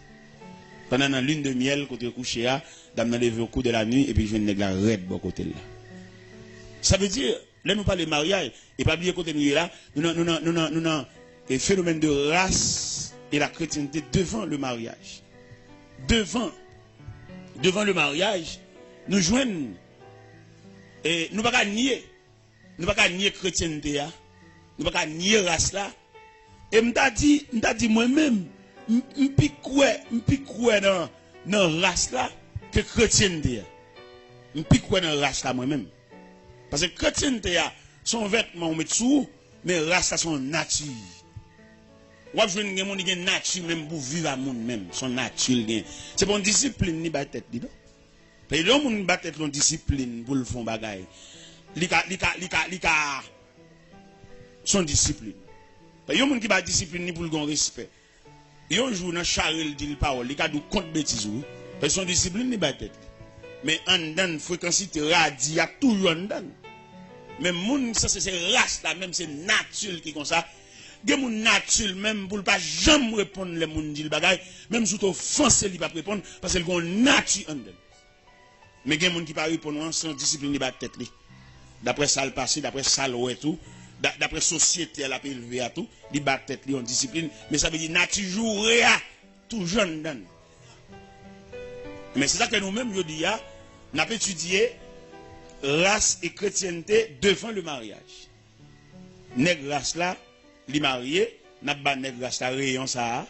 Pendant la lune de miel côté couché là, dame non levé au cours de la nuit et puis je viens de la red bon côté là. Ça veut dire, là nous parlons de mariage, et pas oublier côté nous là, nous avons un phénomène de race et la chrétienté devant le mariage. Devant le mariage, nous joignons, et nous ne pouvons pas nier, chrétienté, nous ne pouvons pas nier race là. Et m'ta dit moi-même, m'pique dans race là, que chrétienté. M'pique dans race là moi-même. Parce que chrétienté son vêtement on met sous, mais race son nature. Ou je veux une monde qui nature même pour vivre à monde même, son nature gain. C'est bon discipline ni ba tête non. Parce que l'homme monde ba tête l'on discipline pour le fond bagaille. Lika son discipline. Parce que monde qui ba discipline ni pour le gon respect. Yon jour dans charel dit parole, il ka dou compte bêtise ou. Parce que son discipline ni ba tête. Mais en dan fréquencité radie a toujours en dan. Mais moun ça c'est race là même c'est nature qui comme ça. Gen moun nature même pour pas jamais répondre les moun dit le bagay même sous offense il pas répondre parce que gon nature en dan. Mais gen moun qui pas répondre sans discipline ba tête li. D'après ça le passé, d'après ça le ouais tout, d'après société elle a élevé à tout, li ba tête li en discipline mais ça veut dire nature jour tout jeune dan. Mais c'est ça que nous-mêmes, je dis, nous avons étudié race et chrétienté devant le mariage. Nègre race là, li marié, n'a pas nègre race là, rayon ça,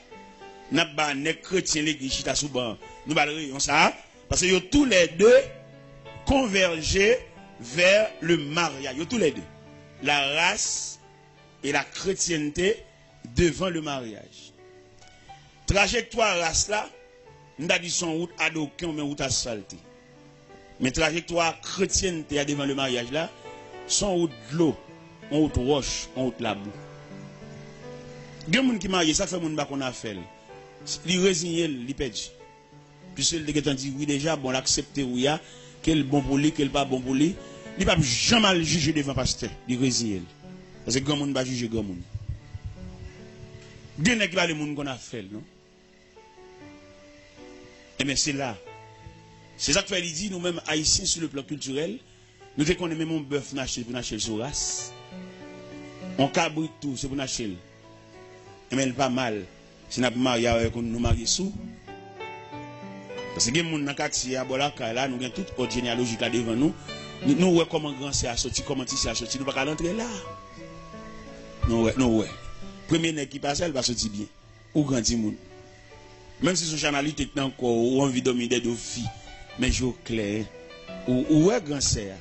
n'a pas nègre chrétien l'église chita souban, nous pas rayon ça, parce que tous les deux convergé vers le mariage. Tous les deux. La race et la chrétienté devant le mariage. Trajectoire race là, nous avons dit son route à d'aucun, mais route asphaltée. Mais trajectoire chrétienne devant le mariage là, son route de l'eau, on route roche, on route la boue. Il y a des gens qui marient, ça fait des gens qu'on a fait. Ils résignent, ils perdent. Puisque les gens disent oui déjà, bon, l'accepter oui, quel bon pour lui, quel pas bon pour lui. Ils ne peuvent jamais juger devant le pasteur, ils résignent. Parce que grand monde va juger grand monde. Il y a des gens qu'on a fait, non? Et bien c'est là. C'est ça que fait dit, nous-mêmes haïtiens sur le plan culturel, nous te connaissons même un bœuf naché pour nacher sur race. On cabrit tout, c'est pour nacher. Mais elle pas mal. Si nous marié avec nous mariés sous. Parce que les gens dans le quartier, là, nous avons toute autre généalogie là devant nous. Nous voyons comment grand c'est à sortir, comment c'est à sortir. Nous ne pouvons pas rentrer là. Non, ouais. Premier nez qui passe, elle va sortir bien. Ou grand monde. Même si son chanalité est encore, ou envie de dominer des filles, mais je clair. Où est grand sœur?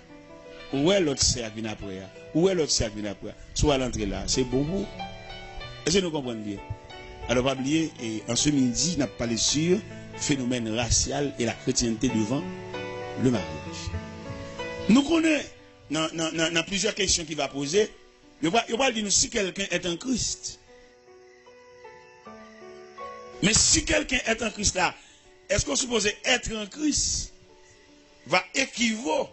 Où est l'autre sœur qui vient après? Où est l'autre sœur qui vient après? Soit l'entrée là, c'est bon vous. Est-ce que nous comprenons bien? Alors, pas oublier, en ce midi, nous avons parlé sur le phénomène racial et la chrétienté devant le mariage. Nous connaissons dans plusieurs questions qu'il va poser, il va dire nous si quelqu'un est en Christ. Mais si quelqu'un est en Christ là, est-ce qu'on suppose être en Christ va équivaut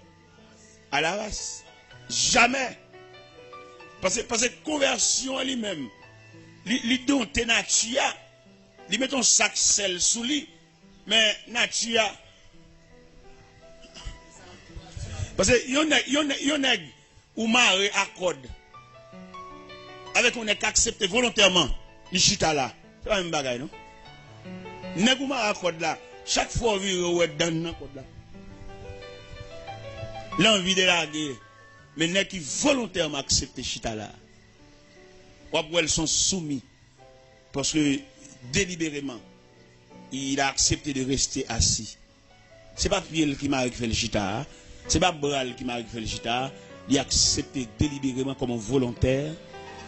à la race? Jamais. Parce que conversion lui-même, lui donne tes nature, lui met ton sac sel sous lui, mais nature. Parce que yon nèg ou maré accorde avec on est accepté volontairement li chita là. C'est pas même bagaille non? Nèg ou maré accorde là, chaque fois vire ou dans nan code là. L'envie de la guerre, mais nèg qui volontairement accepté chita là. Ou elles sont soumis parce que délibérément il a accepté de rester assis. C'est pas Pierre qui m'a fait le chita. C'est pas Bral qui m'a fait le chita, il a accepté délibérément comme un volontaire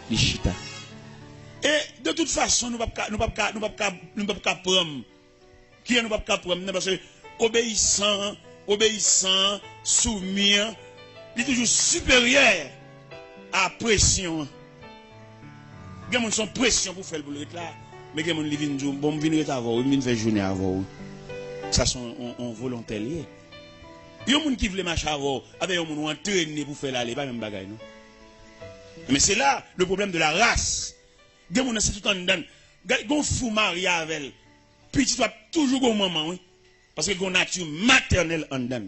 le chita. Et de toute façon, nous ne pouvons pas prendre. Qui nous ne pouvons pas prendre parce que obéissant, soumis, il est toujours supérieur à la pression. Il y a son pression pour faire le boulot là, mais il y a des gens qui disent bon, je viens avant, je viens faire journée avant. Ça sont volontaires. Il y a des gens qui veulent marcher avant, avec des gens qui ont entraîné pour faire l'aller, pas même bagaille, non? Mais c'est là le problème de la race. Il y a des gens qui tout en dedans. Gon fou marié avec elle. Petit soit toujours au maman, oui. Parce que gon nature maternelle en dedans.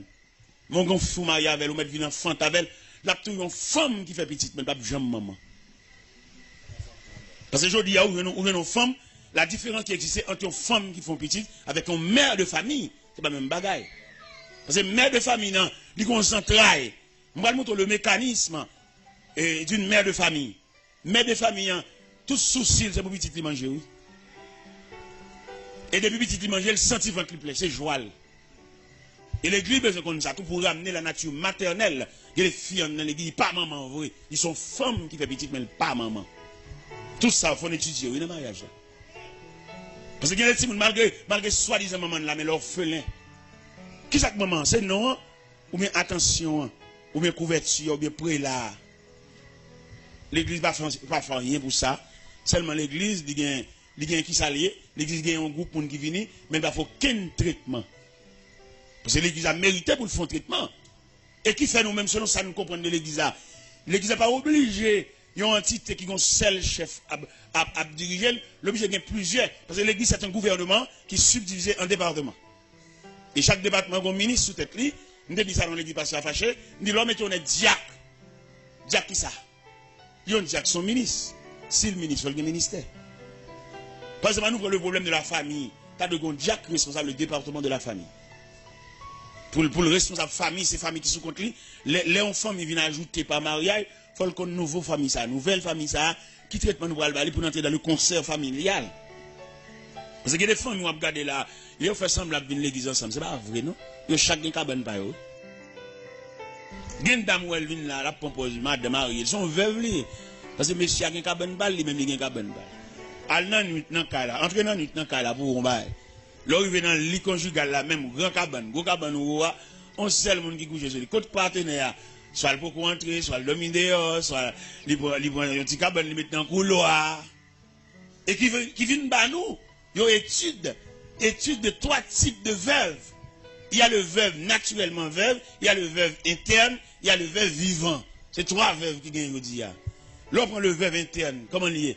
Mon gon fou marié avec elle, ou mettre une enfant avec elle, là toujours une femme qui fait petite, mais pas jamais maman. Parce que aujourd'hui, il y a une femme, la différence qui existe entre une femme qui font petite avec une mère de famille, c'est pas même bagaille. Parce que mère de famille, non, il concentre. On va montrer le mécanisme d'une mère de famille. Mère de famille, tout souci, c'est pour petit qui manger, oui. Et depuis petit qui manger, le sentiment qui plaît, c'est joie. Et l'église, besoin comme ça, tout pour ramener la nature maternelle. Il y a les filles dans l'église, pas maman, vrai. Ils sont femmes qui font petite, mais pas maman. Tout ça, il faut étudier, oui, dans le mariage. Parce que il y a des petits, malgré soi-disant maman là, mais l'orphelin. Qui ça que maman? C'est non, ou bien attention, ou bien couverture, ou bien prélat. L'église ne fait pas rien pour ça. Seulement l'église, il y a qui s'allie, l'église il y a un groupe qui vient, mais il ne faut aucun traitement. Parce que l'église a mérité pour le faire traitement. Et qui fait nous-mêmes, selon ça, nous comprenons de l'église là. L'église n'est pas obligée, il y a une entité qui est un seul chef à diriger, l'obligé de plusieurs. Parce que l'église c'est un gouvernement qui est subdivisé en départements. Et chaque département a un ministre sous tête. Nous dit ça dans l'église parce qu'il a fâché. Nous dit l'homme est un diacre. Diacre qui ça? Il y a un diacre, son ministre. Si le ministre, il y a un ministère. Parce que nous prenons le problème de la famille. Tu as de diacre responsable du département de la famille. Pour le responsable famille, c'est famille qui sont contre lui. Les enfants viennent ajouter par mariage. Il faut qu'on ait une nouvelle famille, ça, nouvelle famille, ça, qui traitement nous aller pour entrer dans le concert familial. Parce que les femmes, nous regardent là, ils ont fait semblant de venir l'église ensemble. C'est pas vrai, non? Ils ont chacun cabane par eux. Il y a une dame où elle vient là, la pompose, madame mariée, ils sont veuves. Parce que monsieur a une cabane balle, lui-même il a une cabane balle. Al nan nuit nan kala, entre nan nuit nan kala pour on bail. Là il vient dans le lit conjugal là même grand cabane ou on seul monde qui couche sur lui. Côté partenaire, soit le pour entrer, soit le dominer dehors, soit il prend un petit cabane il met dans couloir. Et qui vient ba nous, yo étude de trois types de veuves. Il y a le veuve naturellement veuve, il y a le veuve interne, il y a le veuve vivant. C'est trois veuves qui gagnent aujourd'hui. Là on prend le veuve interne, comment lié?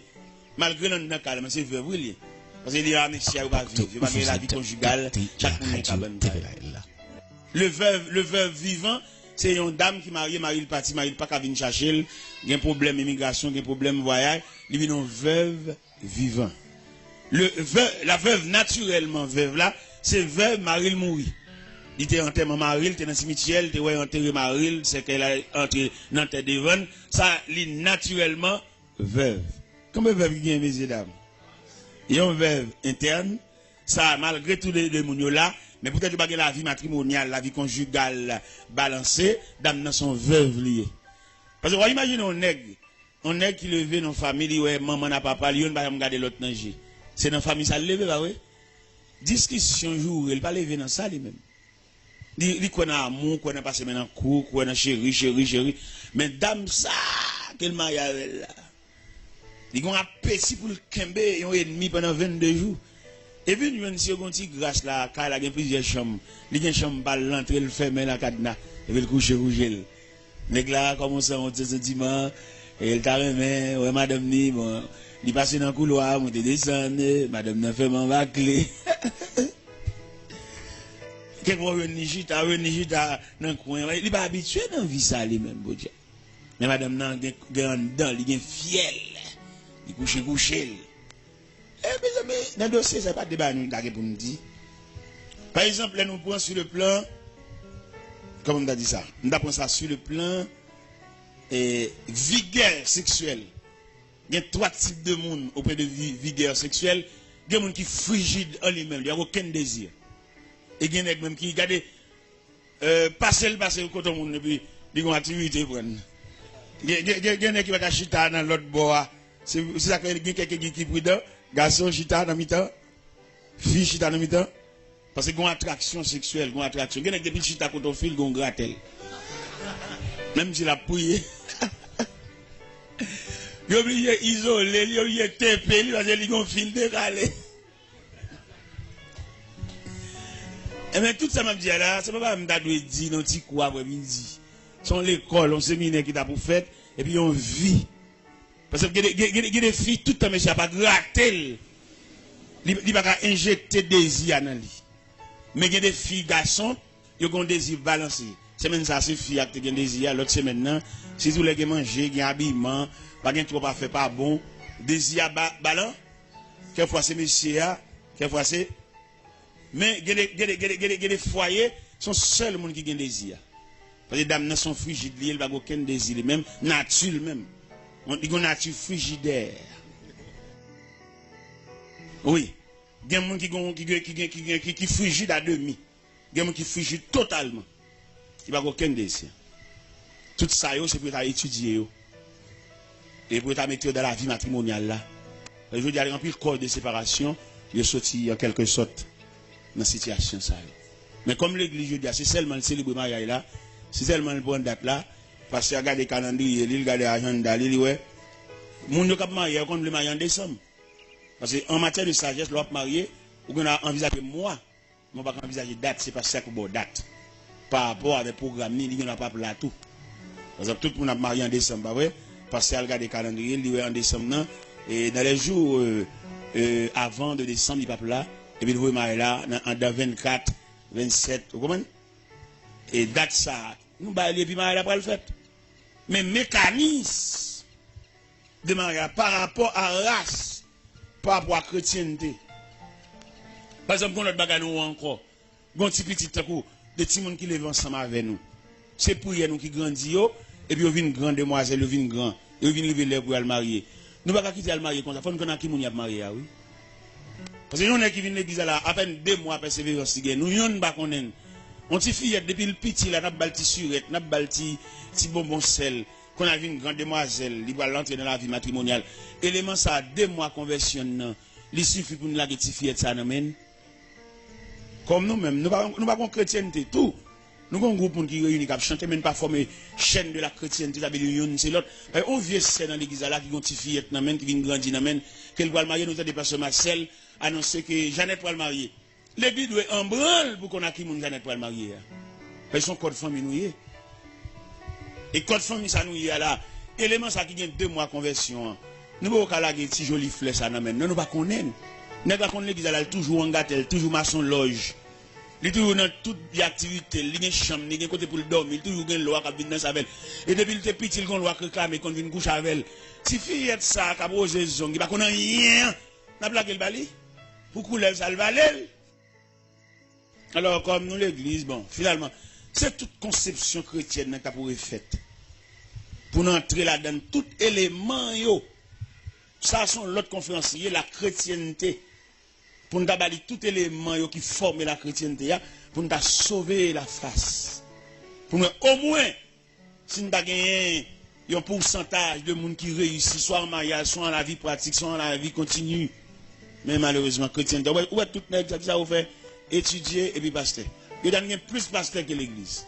Malgré notre cas, c'est veuve lié. Parce qu'il y a un monsieur qui va vivre, il va gagner la vie conjugale, chaque monde est cabane. Le veuve vivant, c'est une dame qui marie le parti, marie pas qu'à venir chercher, il y a un problème immigration, il y a un problème voyage, il vient une veuve vivant. La veuve naturellement veuve là, c'est veuve Marie mourir. Il était enterré Marie, il était dans le cimetière, il était enterré Marie, c'est qu'elle a entré dans la tête de Van, ça, il est naturellement veuve. Comment veuve qui vient, messieurs dames? Il y a une veuve interne, ça, malgré tous les mounions là, mais peut-être pas la vie matrimoniale, la vie conjugale balancée, dames ne sont veuves liées. Parce que vous imaginez un nègre qui levé dans la famille, ouais, maman n'a pas parlé, il ne va pas regarder l'autre nager. C'est dans la famille ça le levé, bah oui. Discussion jour, il ne pas lever dans ça lui-même. Il connaît amour, connaît passé maintenant cours, connaît chéri. Mais dame ça, quel mariage là. Il a un appétit pour le kembe et un ennemi pendant 22 jours. Et puis, nous avons une petite grâce là, car il y a plusieurs chambres. Il y a une chambre balle, l'entrée, le ferme, la cadenas, et puis le coucher rouge. Les gars commencent à monter ce dimanche, et il t'a remis, ouais, madame ni, bon, il passe dans le couloir, monte descendre, madame n'a fait mon clé. Quelqu'un renigita dans le coin, il n'est pas habitué dans la vie ça lui-même, bon Dieu. Mais madame n'a dedans, il est fiel, il couche. Mais dans le dossier, ce n'est pas de débat pour nous dire. Par exemple, là, nous prenons sur le plan, comment on a dit ça? Nous prenons ça sur le plan vigueur sexuelle. Il y a 3 types de monde auprès de vigueur sexuelle. Il y a des gens qui sont frigides en lui-même, il n'y a aucun désir. Et il y a des gens qui regardent, passer le côté monde, et puis ils ont une activité. Il y a des gens qui vont chita dans l'autre bois. C'est ça qu'il y a quelqu'un qui est prudent. Garçon chita dans mi-temps, fille chita dans mi-temps. Parce qu'il y a une attraction sexuelle, une attraction. Il y a des petits chita contre le fil, ils ont gratté. Même s'il a pouillé. Il a oublié isolé, il a oublié TP, il a oublié un fil décalé. Et bien tout ça m'a dit là, c'est pas me dire non petit quoi après-midi. Son l'école, on séminaire qui t'a pour fait et puis on vit. Parce que il y a des filles tout le temps monsieur pas gratter. Il pas injecter désir dans lui. Mais il y a des filles garçons, ils ont un désir balancé. Semaine ça c'est fille qui ont un désir, l'autre semaine non, si tous les qui manger, qui habillement, pas gain trop pas fait pas bon, désir ballon. Quelquefois c'est monsieur, quelquefois c'est mais il y a des foyers sont seuls monde qui ont désir. Parce que les dames sont frigides, ils n'ont aucun désir, même nature même. Ils ont une nature frigidaire. Oui. Il y a des gens qui frigide à demi. Il y a des gens qui frigide totalement. Il n'y a aucun désir. Tout ça, c'est pour étudier. Et pour mettre dans la vie matrimoniale. Là. Je veux dire, remplir le corps de séparation, il est sorti en quelque sorte dans la situation. Ça. Mais comme l'église, je dis, c'est seulement le célébrer mariage là, c'est seulement le bon date là, parce qu'il regarde le calendrier, il regarde l'agenda, il dit, ouais, mon ne peut pas marier, on le marier en décembre. Parce qu'en matière de sagesse, l'on marié, on a envisagé moi, on va pas envisager date, c'est pas ça que bon date. Par rapport à des programmes, il n'y a pas là tout. Par exemple, tout le monde a marié en décembre, ouais, parce qu'il regarde le calendrier, il dit en décembre, et dans les jours avant de décembre, il n'est pas là, et puis il va marier là, dans 24, 27, vous comprenez? Et date ça, nous allons puis marier après le fait. Mais mécanisme de mariage par rapport à race, par rapport à chrétienté. Par exemple, notre bagage nous encore, un petit coup, des petits gens qui lèvent ensemble avec nous. C'est pour nous qui grandissent, et puis ils viennent grande demoiselle, ils viennent grand, ils viennent lever pour aller marier. Nous ne pouvons pas quitter le marier comme ça, il faut nous connaître qui nous a marié, oui. Parce que nous, qui viennent l'église là, à peine 2 mois persévérance, nous ne pas connaître. On t'y fille depuis le petit, là, n'a pas balti surette, n'a pas balti petit bonbon sel, qu'on a vu une grande demoiselle, il va l'entrer dans la vie matrimoniale. Élément ça, 2 mois conversion, il suffit pour nous la petite fillette, ça nous comme nous-mêmes, nous n'avons pas chrétienté, tout. Nous avons un groupe qui réunit, qui chante, même pas former chaîne de la chrétienté, c'est l'autre. On vient dans l'église là, qui ont une petite fillette, qui vient grandir, qu'elle va le marier, nous avons des personnes Marcel, annoncer que Jeannette va le marier. L'église doit en branle pour qu'on a qui moun Jeannette pour le marier. Parce que son code famille nous y est. Et code famille ça nous y est là. Élément ça qui gagne 2 mois conversion. Nous ne pouvons pas laguer si joli flèche ça nous mène. Nous ne pas connaître. Nous ne pas connaître l'église là toujours en gâtel, toujours maçon loge. Il toujours dans toute activité, il y a une chambre, il y a un côté pour le dormir, il toujours une loi qui vient dans sa velle. Et depuis le petit, il y a une loi qui réclame qu'on vient coucher avec elle. Si fille est ça, qui a posé zong, il va connaître rien. N'a pas le bali. Pour couler ça le valait. Alors, comme nous, l'église, bon, finalement, c'est toute conception chrétienne qui a pour effet. Pour nous entrer là-dedans, tout élément, yo. Ça, sont l'autre conférencier, la chrétienté. Pour nous avoir tout élément yo, qui forme la chrétienté, pour nous sauver la face. Pour nous, au moins, si nous avons gagné un pourcentage de monde qui réussit, soit en mariage, soit en la vie pratique, soit en la vie continue. Mais malheureusement, chrétienté, ouais, tout le monde, ça vous fait étudier et puis pasteur. Il y a plus de pasteurs que l'église.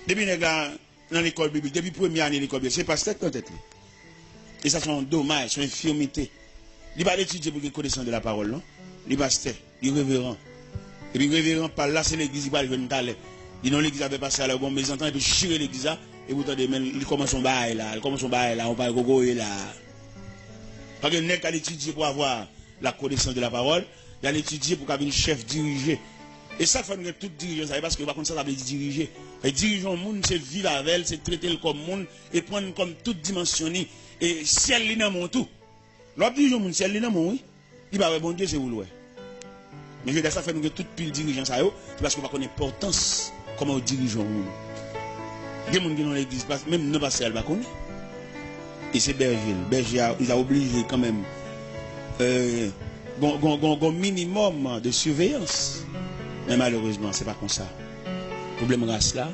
Depuis dans l'école biblique, depuis la première année de l'école biblique, c'est pasteur qui ont tête. Et ça, c'est un dommage, c'est une infirmité. Il va étudier pour qu'il connaisse de la parole, non? Les pasteurs, les révérends. Et puis, révérend par là, c'est l'église qui va le talent. Ils n'ont l'église avait passé à la bonne maison, et puis chirer l'église là, et vous entendez, il commence son bail là, on parle gogo là. Parce que n'est qu'à l'étudier pour avoir la connaissance de la parole, il y a l'étudier pour qu'un chef diriger. Et ça fait que tout dirigeant, ça parce que par contre ça, ça veut dire diriger. Et dirigeant le monde, c'est vivre avec elle, c'est traiter le comme monde, et prendre comme toute dimension, et ciel li nan mon tout. L'autre dirigeant monde, ciel li nan mon, oui. Il va bon Dieu, c'est où l'oué. Mais je veux dire, ça fait que tout pile dirigeant, ça, c'est parce qu'on va connaître l'importance comment on dirige le monde. Il y a des gens qui dans l'église, même non pas elle va connaître. Et c'est berger. Berger, il a obligé quand même un minimum de surveillance. Mais malheureusement, ce n'est pas comme ça. Problème race là,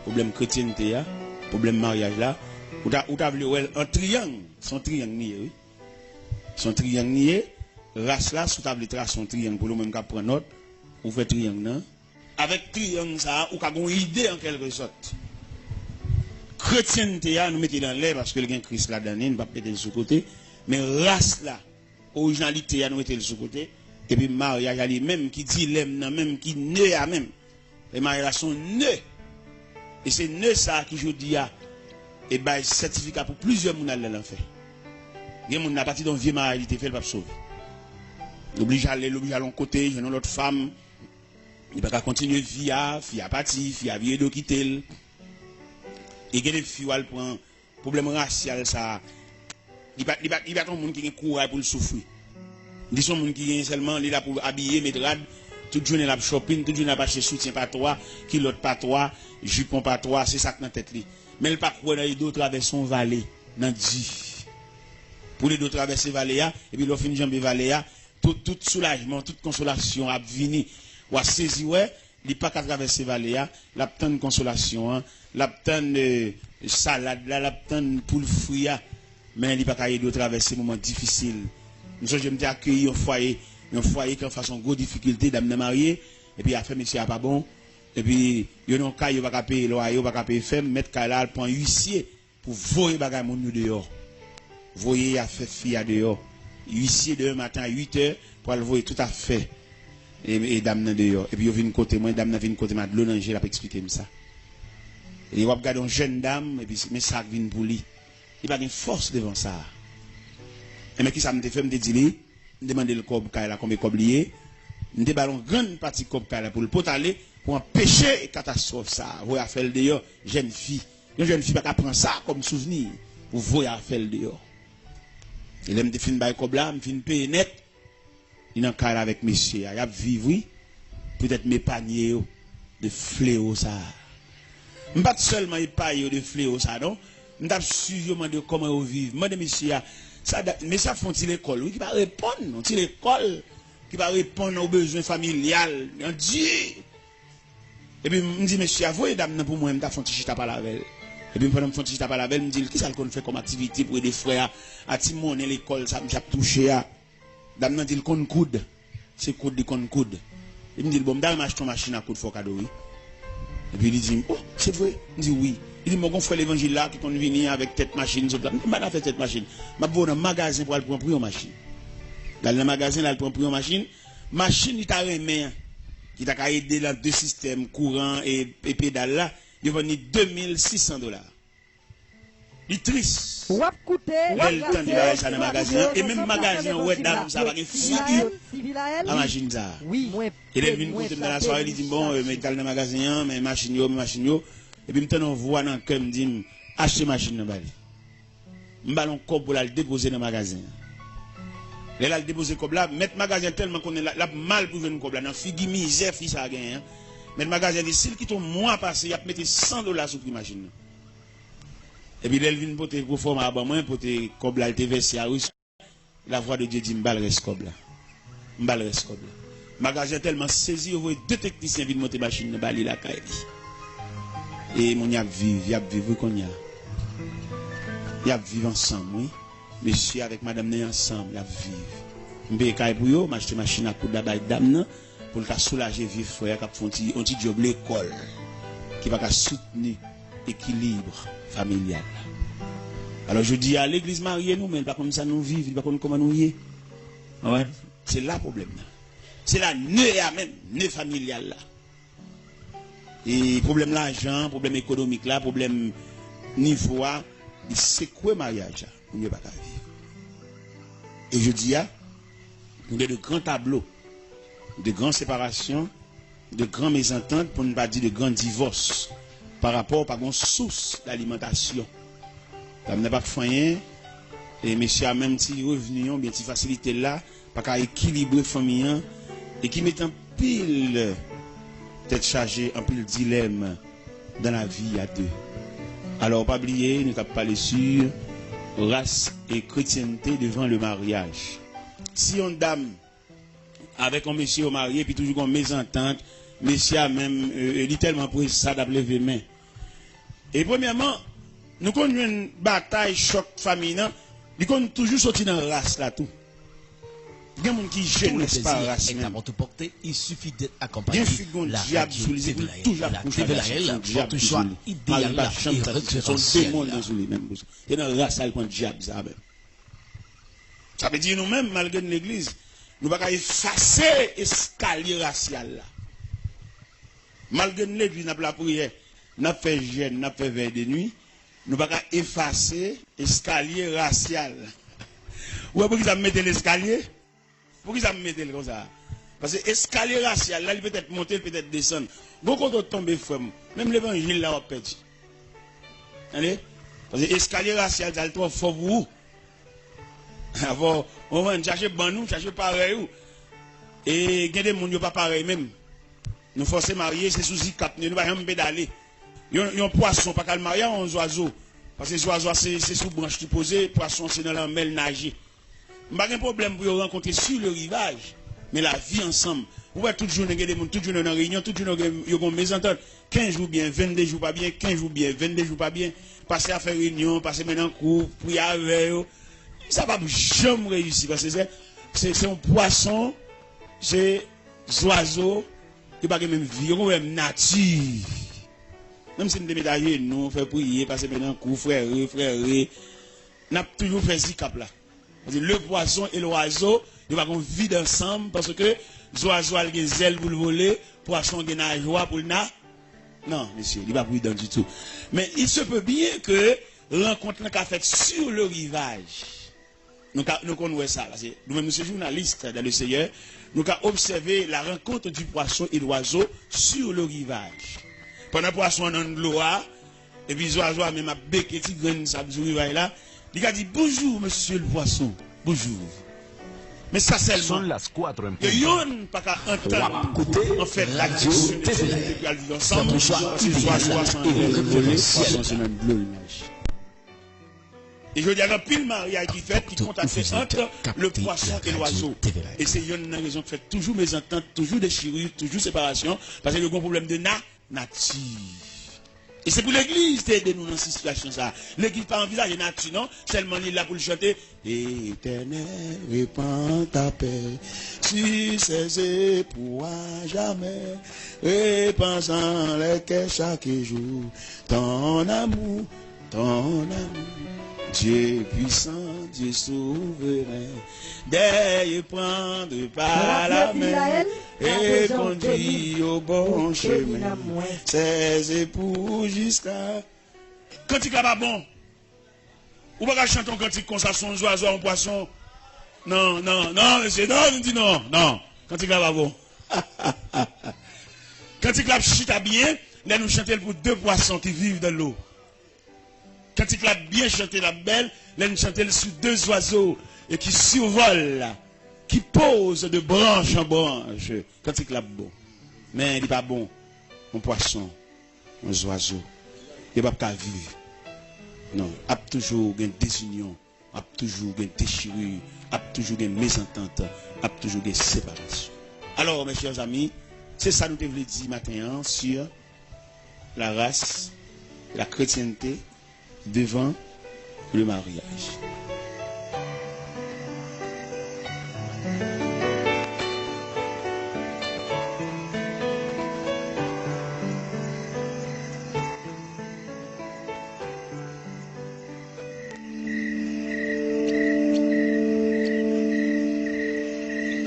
problème chrétienté là, problème mariage là. Ou t'as vu un triangle, son triangle nié, oui. Son triangle nié, race là, sous table trace son triangle pour le même qu'à prendre note, ou fait triangle non. Avec triangle ça, ou qu'a une idée en quelque sorte. Chrétienté là, nous mettons dans l'air parce que le gain Christ là dedans, nous pas mettre le sous côté, mais race là, originalité là, nous mettons le sous côté. Et puis mariage, il y a même qui dit l'aime, même qui naît à même. Les mariages sont nés. Et c'est nés ça qui je dis à et ben certificat pour plusieurs moun aller l'enfer. Il y a moun à partir d'un vieux mariage il fait pas sauver. L'oblige à aller l'autre côté, j'ai une autre femme. Il va pas continuer via parti, via vie de quitter. Et que les filles elle prend problème racial ça. Il va ton monde qui a courage pour le souffrir. Ils sont gens qui seulement là pour habiller, mettre rad, toute journée là shopping, toute journée là acheter soutien pas toi, kilote pas toi, jupon pas toi, c'est ça que dans tête li. Mais il pas quoi dans les deux traverser son vallée dans dit. Pour les deux traverser vallée et puis l'on fin jambe vallée tout soulagement, toute consolation a venir ou a saisi ouais, il pas qu'à traverser vallée la tant de consolation, la tant de salade là, la tant pour le fruit mais il pas qu'à aider traverser moment difficile. Nous sommes accueillis un foyer qui en façon grosse difficulté d'amener marié et puis affaire monsieur a pas bon et puis yo non cas yo pas payer loyer, pas payer ferme mettre là prend huissier pour voyer bagay moun dehors. Voyer a fait fille à dehors. Huissier demain matin à 8h pour le voyer tout à fait et dame dehors et puis yo vinn côté moi dame vinn côté Madeleine Langer l'a expliquer ça. Et on regarde une jeune dame et puis mais ça vinn pour lui. Il pas une force devant ça. Et mais qui ça me fait me dire demander le cob kay la combien cob lié me ballon grande partie cob kay la pour le potaler pour empêcher catastrophe ça voya faire dehors jeune fille pas prendre ça comme souvenir pour voya faire dehors il aime de fin bay cob là me fin payer net il en kay avec monsieur il a vivre oui peut-être mes paniers de fléau ça pas seulement il paye de fléau ça non m't'a suivi de comment vivre moi de monsieur ça, mais ça font-ils l'école, oui, qui va répondre, l'école, qui va répondre aux besoins familiales, on dit. Et puis, me dit, monsieur, avouez, dame, pour moi, je vais faire un petit chita par la veille. Et puis, pendant que je fais un petit chita par la veille, me dit, qui ça qu'on fait comme activité pour aider frères à Timon et l'école, ça me touché à. Dame, me dit, le con coude, c'est coude de con coude. Il me dit, bon, dame, m'achète ton machine à coude, faut cadeau, oui. Et puis, il dit, oh, c'est vrai, il me dit, oui. Il dit, mon frère l'évangile là, qui est venu avec tête machine, je ne vais pas faire cette machine. Je vais dans le magasin pour aller prendre une machine. Dans le magasin, là, pour prendre une machine. Machine, il t'a remis, qui t'a aidé dans deux systèmes, courant et pédale là, il va venir $2600. Il est triste. Il a le temps de aller dans le magasin. Et même le magasin, ouais, dame, ça va être figure à machine ça. Il est venu côté dans la soirée, il dit, bon, mais dans le magasin, mais machine yo. Et puis, maintenant, on voit dans le cœur, me dit, achetez machine dans le bali. Je vais un cob pour la déposer dans le magasin. Là, le déposer cob là, mettre le magasin tellement qu'on est là, mal pour venir cob là, dans figue misère, fils à gagner. Mais le magasin dit, s'il quitte un mois passé, il a mis $100 sur la machine. Et puis, il vient pour former à moi, pour te cob là, il te verse à Russie. La voix de Dieu dit, m'bal reste cob là. M'bal reste cob là. Le magasin tellement saisi, vous voyez deux techniciens viennent monter machine dans le bali là, et mon y a vivre qu'on y a vivre ensemble, oui. Monsieur avec madame né ensemble, y a vivre. M'be kay pour yo, m'acheter machine à coude d'abord dame pour pour le soulager vivre frère, qui font un petit job l'école, qui va soutenir l'équilibre familial. Alors je dis à l'église mariée, nous, mais pas comme ça nous vivons, pas comme comment nous y est. Ouais. C'est là le problème. C'est là, même, ne familial là. Et problème l'argent, problème économique là, problème niveau là, c'est quoi le mariage là? On ne peut pas vivre. Et je dis, il y a de grands tableaux, de grandes séparations, de grands mésententes, pour ne pas dire de grands divorces, par rapport à une source d'alimentation. Ça n'a pas de rien, et monsieur a même si revenu, bien si facilité là, pas qu'à équilibrer la famille, et qui met en pile tête chargée, en pile dilemme dans la vie à deux. Alors, pas oublier, nous avons parlé sur race et chrétienté devant le mariage. Si on dame avec un monsieur au marié, puis toujours une mésentente, monsieur a même littéralement pris ça d'appeler les mains. Et premièrement, nous connaissons une bataille, choc famille, nous connaissons toujours sorti dans la race là tout. Il y a des gens qui gênent, n'est-ce pas, la race même. Il suffit d'être accompagné. La diable sous les épaules, toujours pour le choix idéal là, et sont démons dans les mêmes. Et dans la race, elle prend le diable, ça même. Ça veut dire nous-mêmes, malgré l'église, nous ne pouvons pas effacer l'escalier racial là. Malgré l'église, nous avons la prière, nous avons fait jeûne, nous avons fait veille de nuit, nous ne pouvons pas effacer l'escalier racial. Ou est-ce que vous avez mis l'escalier? Pourquoi ça me met comme ça? Parce que l'escalier racial, là, il peut être monté, il peut être descendre. Beaucoup de tomber, frère. Même l'évangile, là, on perd. Allez? Parce que l'escalier racial, ça, trop fort pour vous. Avant, on va chercher bon nous, chercher pareil. Et il y a des gens qui pas pareil même. Nous forçons marier, c'est sous cap, nous ne pouvons pas pédaler. Il y a un poisson, pas qu'à le marier, un oiseau. Parce que les oiseaux, c'est sous branche qui posent, poisson, c'est dans la mer nager. Pas de problème pour rencontrer sur le rivage, mais la vie ensemble. Vous voyez, toute journée, toute journée dans réunion, toute journée, il y a des mésententes. 15 jours bien, 22 jours pas bien, 15 jours bien, 22 jours pas bien. Passer à faire réunion, passer maintenant en cours, prier avec eux. Ça va jamais réussir parce que c'est un poisson, c'est des oiseaux qui n'ont pas même vie, même nature. Même si nous sommes médaillés, nous faisons prier, passer maintenant en cours, frère, nous avons toujours fait ce cap là. Le poisson et l'oiseau, ils vont vivre ensemble parce que l'oiseau a des ailes pour le voler, le poisson a des nageoires pour le nager. Non, monsieur, il ne va pas prudent du tout. Mais il se peut bien que rencontre qu'a fait sur le rivage. Nous connaissons ça. Nous-mêmes, nous sommes journalistes dans le Seigneur. Nous avons observé la rencontre du poisson et de l'oiseau sur le rivage. Pendant le poisson dans l'eau, et puis l'oiseau a même béqué, petit grain sur le rivage là. Il a dit bonjour, monsieur le poisson. Bonjour. Mais ça seulement. Il y a pas qu'à entendre. En fait, la discussion de vivre ensemble. Et je dis à pile mariage qui fait, qui compte entre le poisson et l'oiseau. Et c'est une raison qui fait toujours mésentente, toujours déchirure, toujours séparation, parce qu'il y a un problème de nature. Et c'est pour l'église d'aider nous dans cette situation. L'église pas envisage la nature, non? Seulement il est là pour le chanter. Éternel, répands ta paix sur ses époux à jamais. Répands en les cœurs chaque jour. Ton amour, ton amour. Dieu puissant, Dieu souverain, d'ailleurs prendre par la main et conduire au bon chemin ses époux jusqu'à... Cantique là pas bon. Ou pas chanter un cantique comme ça, son oiseau, un poisson. Non, non, non, monsieur, non, on dit non, non. Cantique là pas bon. Cantique là chita bien, là nous chantons pour deux poissons qui vivent dans l'eau. Quand il a bien chanté la belle, là nous chantons sur deux oiseaux et qui survolent, qui posent de branche en branche. Quand il a bon. Mais il n'est pas bon. Un poisson, un oiseau. Il ne va pas vivre. Non. Il y a toujours une désunion. Il y a toujours une déchirure. Il y a toujours une mésentente. Il y a toujours une séparation. Alors, mes chers amis, c'est ça que nous devons dire maintenant sur la race, la chrétienté devant le mariage.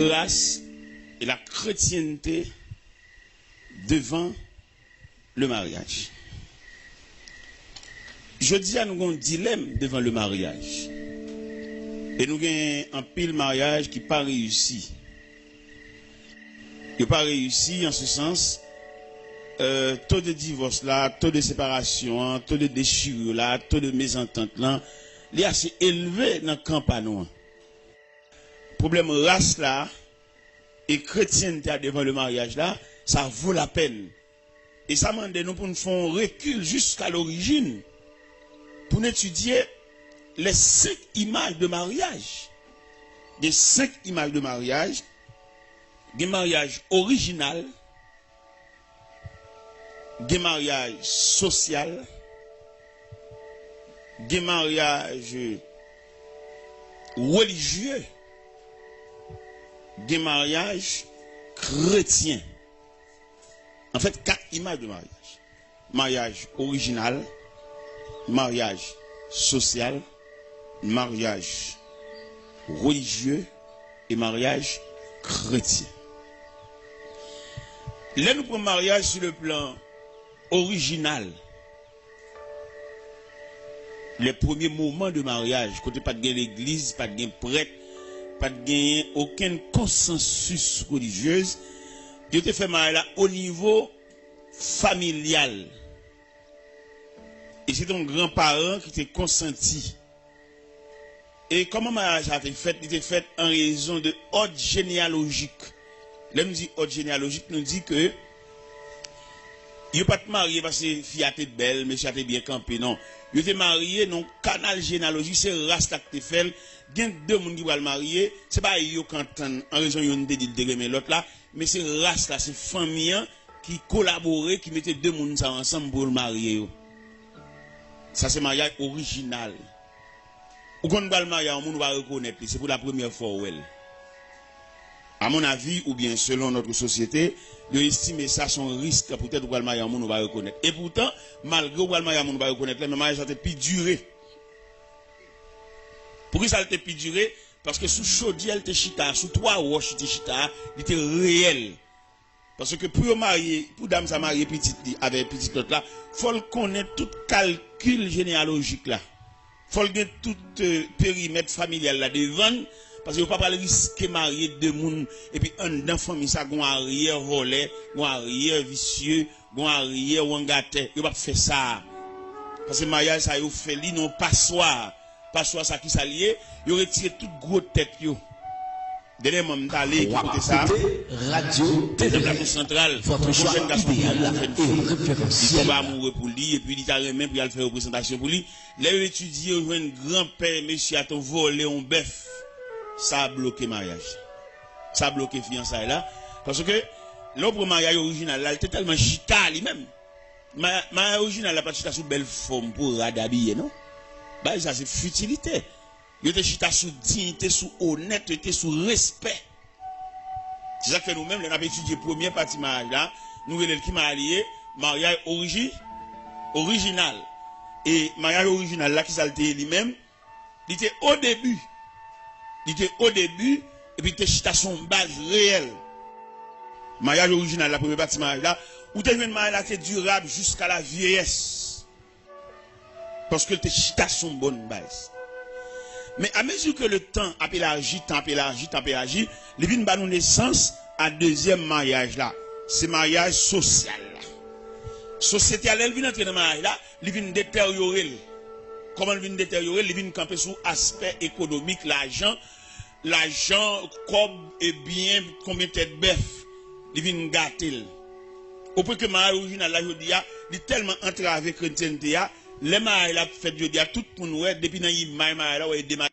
race et la chrétienté devant le mariage. Je dis à nous avons un dilemme devant le mariage. Et nous avons un pile mariage qui n'a pas réussi. Il n'a pas réussi en ce sens. Taux de divorce là, taux de séparation, taux de déchirure là, taux de mésentente là, il est assez élevé dans le campagne. Problème race là et chrétienté devant le mariage là, ça vaut la peine. Et ça m'a demandé nous pour nous faire un recul jusqu'à l'origine pour étudier les 5 images de mariage. Des 5 images de mariage, des mariages original, des mariages social, des mariages religieux, des mariages chrétiens. En fait, 4 images de mariage. Mariage original, mariage social, mariage religieux et mariage chrétien. Là, nous prenons mariage sur le plan original. Les premiers moments de mariage, côté pas de l'église, pas de prêtre, pas de aucun consensus religieux, il était fait mariage au niveau familial. Et c'est ton grand-parent qui était consenti. Et comment mariage a été fait? Il était fait en raison de ordre généalogique. Là, nous dit ordre généalogique, nous dit que il n'est pas marié parce que fille a été belle, monsieur a été bien campé, non. Il était marié, non, canal généalogique, c'est race qui a été fait. Il y a 2 personnes qui vont le marier, c'est pas eux qui entendent en raison de de l'autre là, mais c'est race là, c'est famille qui collaborait, qui mettait 2 personnes ensemble pour le marier. Ça, c'est mariage original. Ou quand on va le marier, on va reconnaître, c'est pour la première fois. À mon avis, ou bien selon notre société, de estimer ça son risque, peut-être pour le mariage, on va reconnaître. Et pourtant, malgré le mariage, on va reconnaître, le mariage a été plus duré. Pourquoi ça a été plus duré? Parce que sous chaudière, elle était chita, sous 3 roches, elle était chita, il était réel. Parce que pour marier, pour dame ça marier petite avec petite l'autre là, faut le connaître tout calcul généalogique là. Faut le tout périmètre familial là devant parce que vous pas pas risquer marier 2 personnes et puis un dans famille ça gon arrière volé, gon arrière vicieux, gon arrière wangaté, vous pas faire ça. Parce que mariage ça yo fait li non passoire ça qui s'allié, yo retire toute gros tête yo. Dernièrement, je suis allé écouter ça. Radio Télévision centrale. Votre choix idéal et référentiel. Il tombe amoureux pour lui et puis il t'a remis pour faire une présentation pour lui. Là, il étudie, il un grand-père, monsieur, a volé un bœuf. Ça a bloqué le mariage. Ça a bloqué le fiançailles là. Parce que l'autre mariage original, là, il était tellement chita lui-même. Mariage original, là, pas chita sous belle forme pour radabiller, non? Bah, ça, c'est futilité. Il était chita sous dignité, sous honnêteté, sous respect. C'est ça que nous-mêmes, nous avons étudié la première partie de mariage là. Nous avons qui marié, mariage original. Et mariage original là, qui s'alté lui-même, il était au début. Il était au début, et puis il était chita son base réelle. Mariage original, la première partie de mariage là, où tu as un mariage là qui est durable jusqu'à la vieillesse. Parce que il était chita son bonne base. Mais à mesure que le temps a élargi, il vient de nous naissance à deuxième mariage là. C'est mariage social là. Société elle vient entrer dans le mariage là, il vient détériorer. Comment il vient détériorer? Il vient camper sur aspect économique, l'argent, comme et bien, combien de têtes bœuf, il vient gâter. Au point que le mariage original là, je dis, il est tellement entravé chrétienté. Les mariages là fait je dis à tout le monde depuis dans les mariages là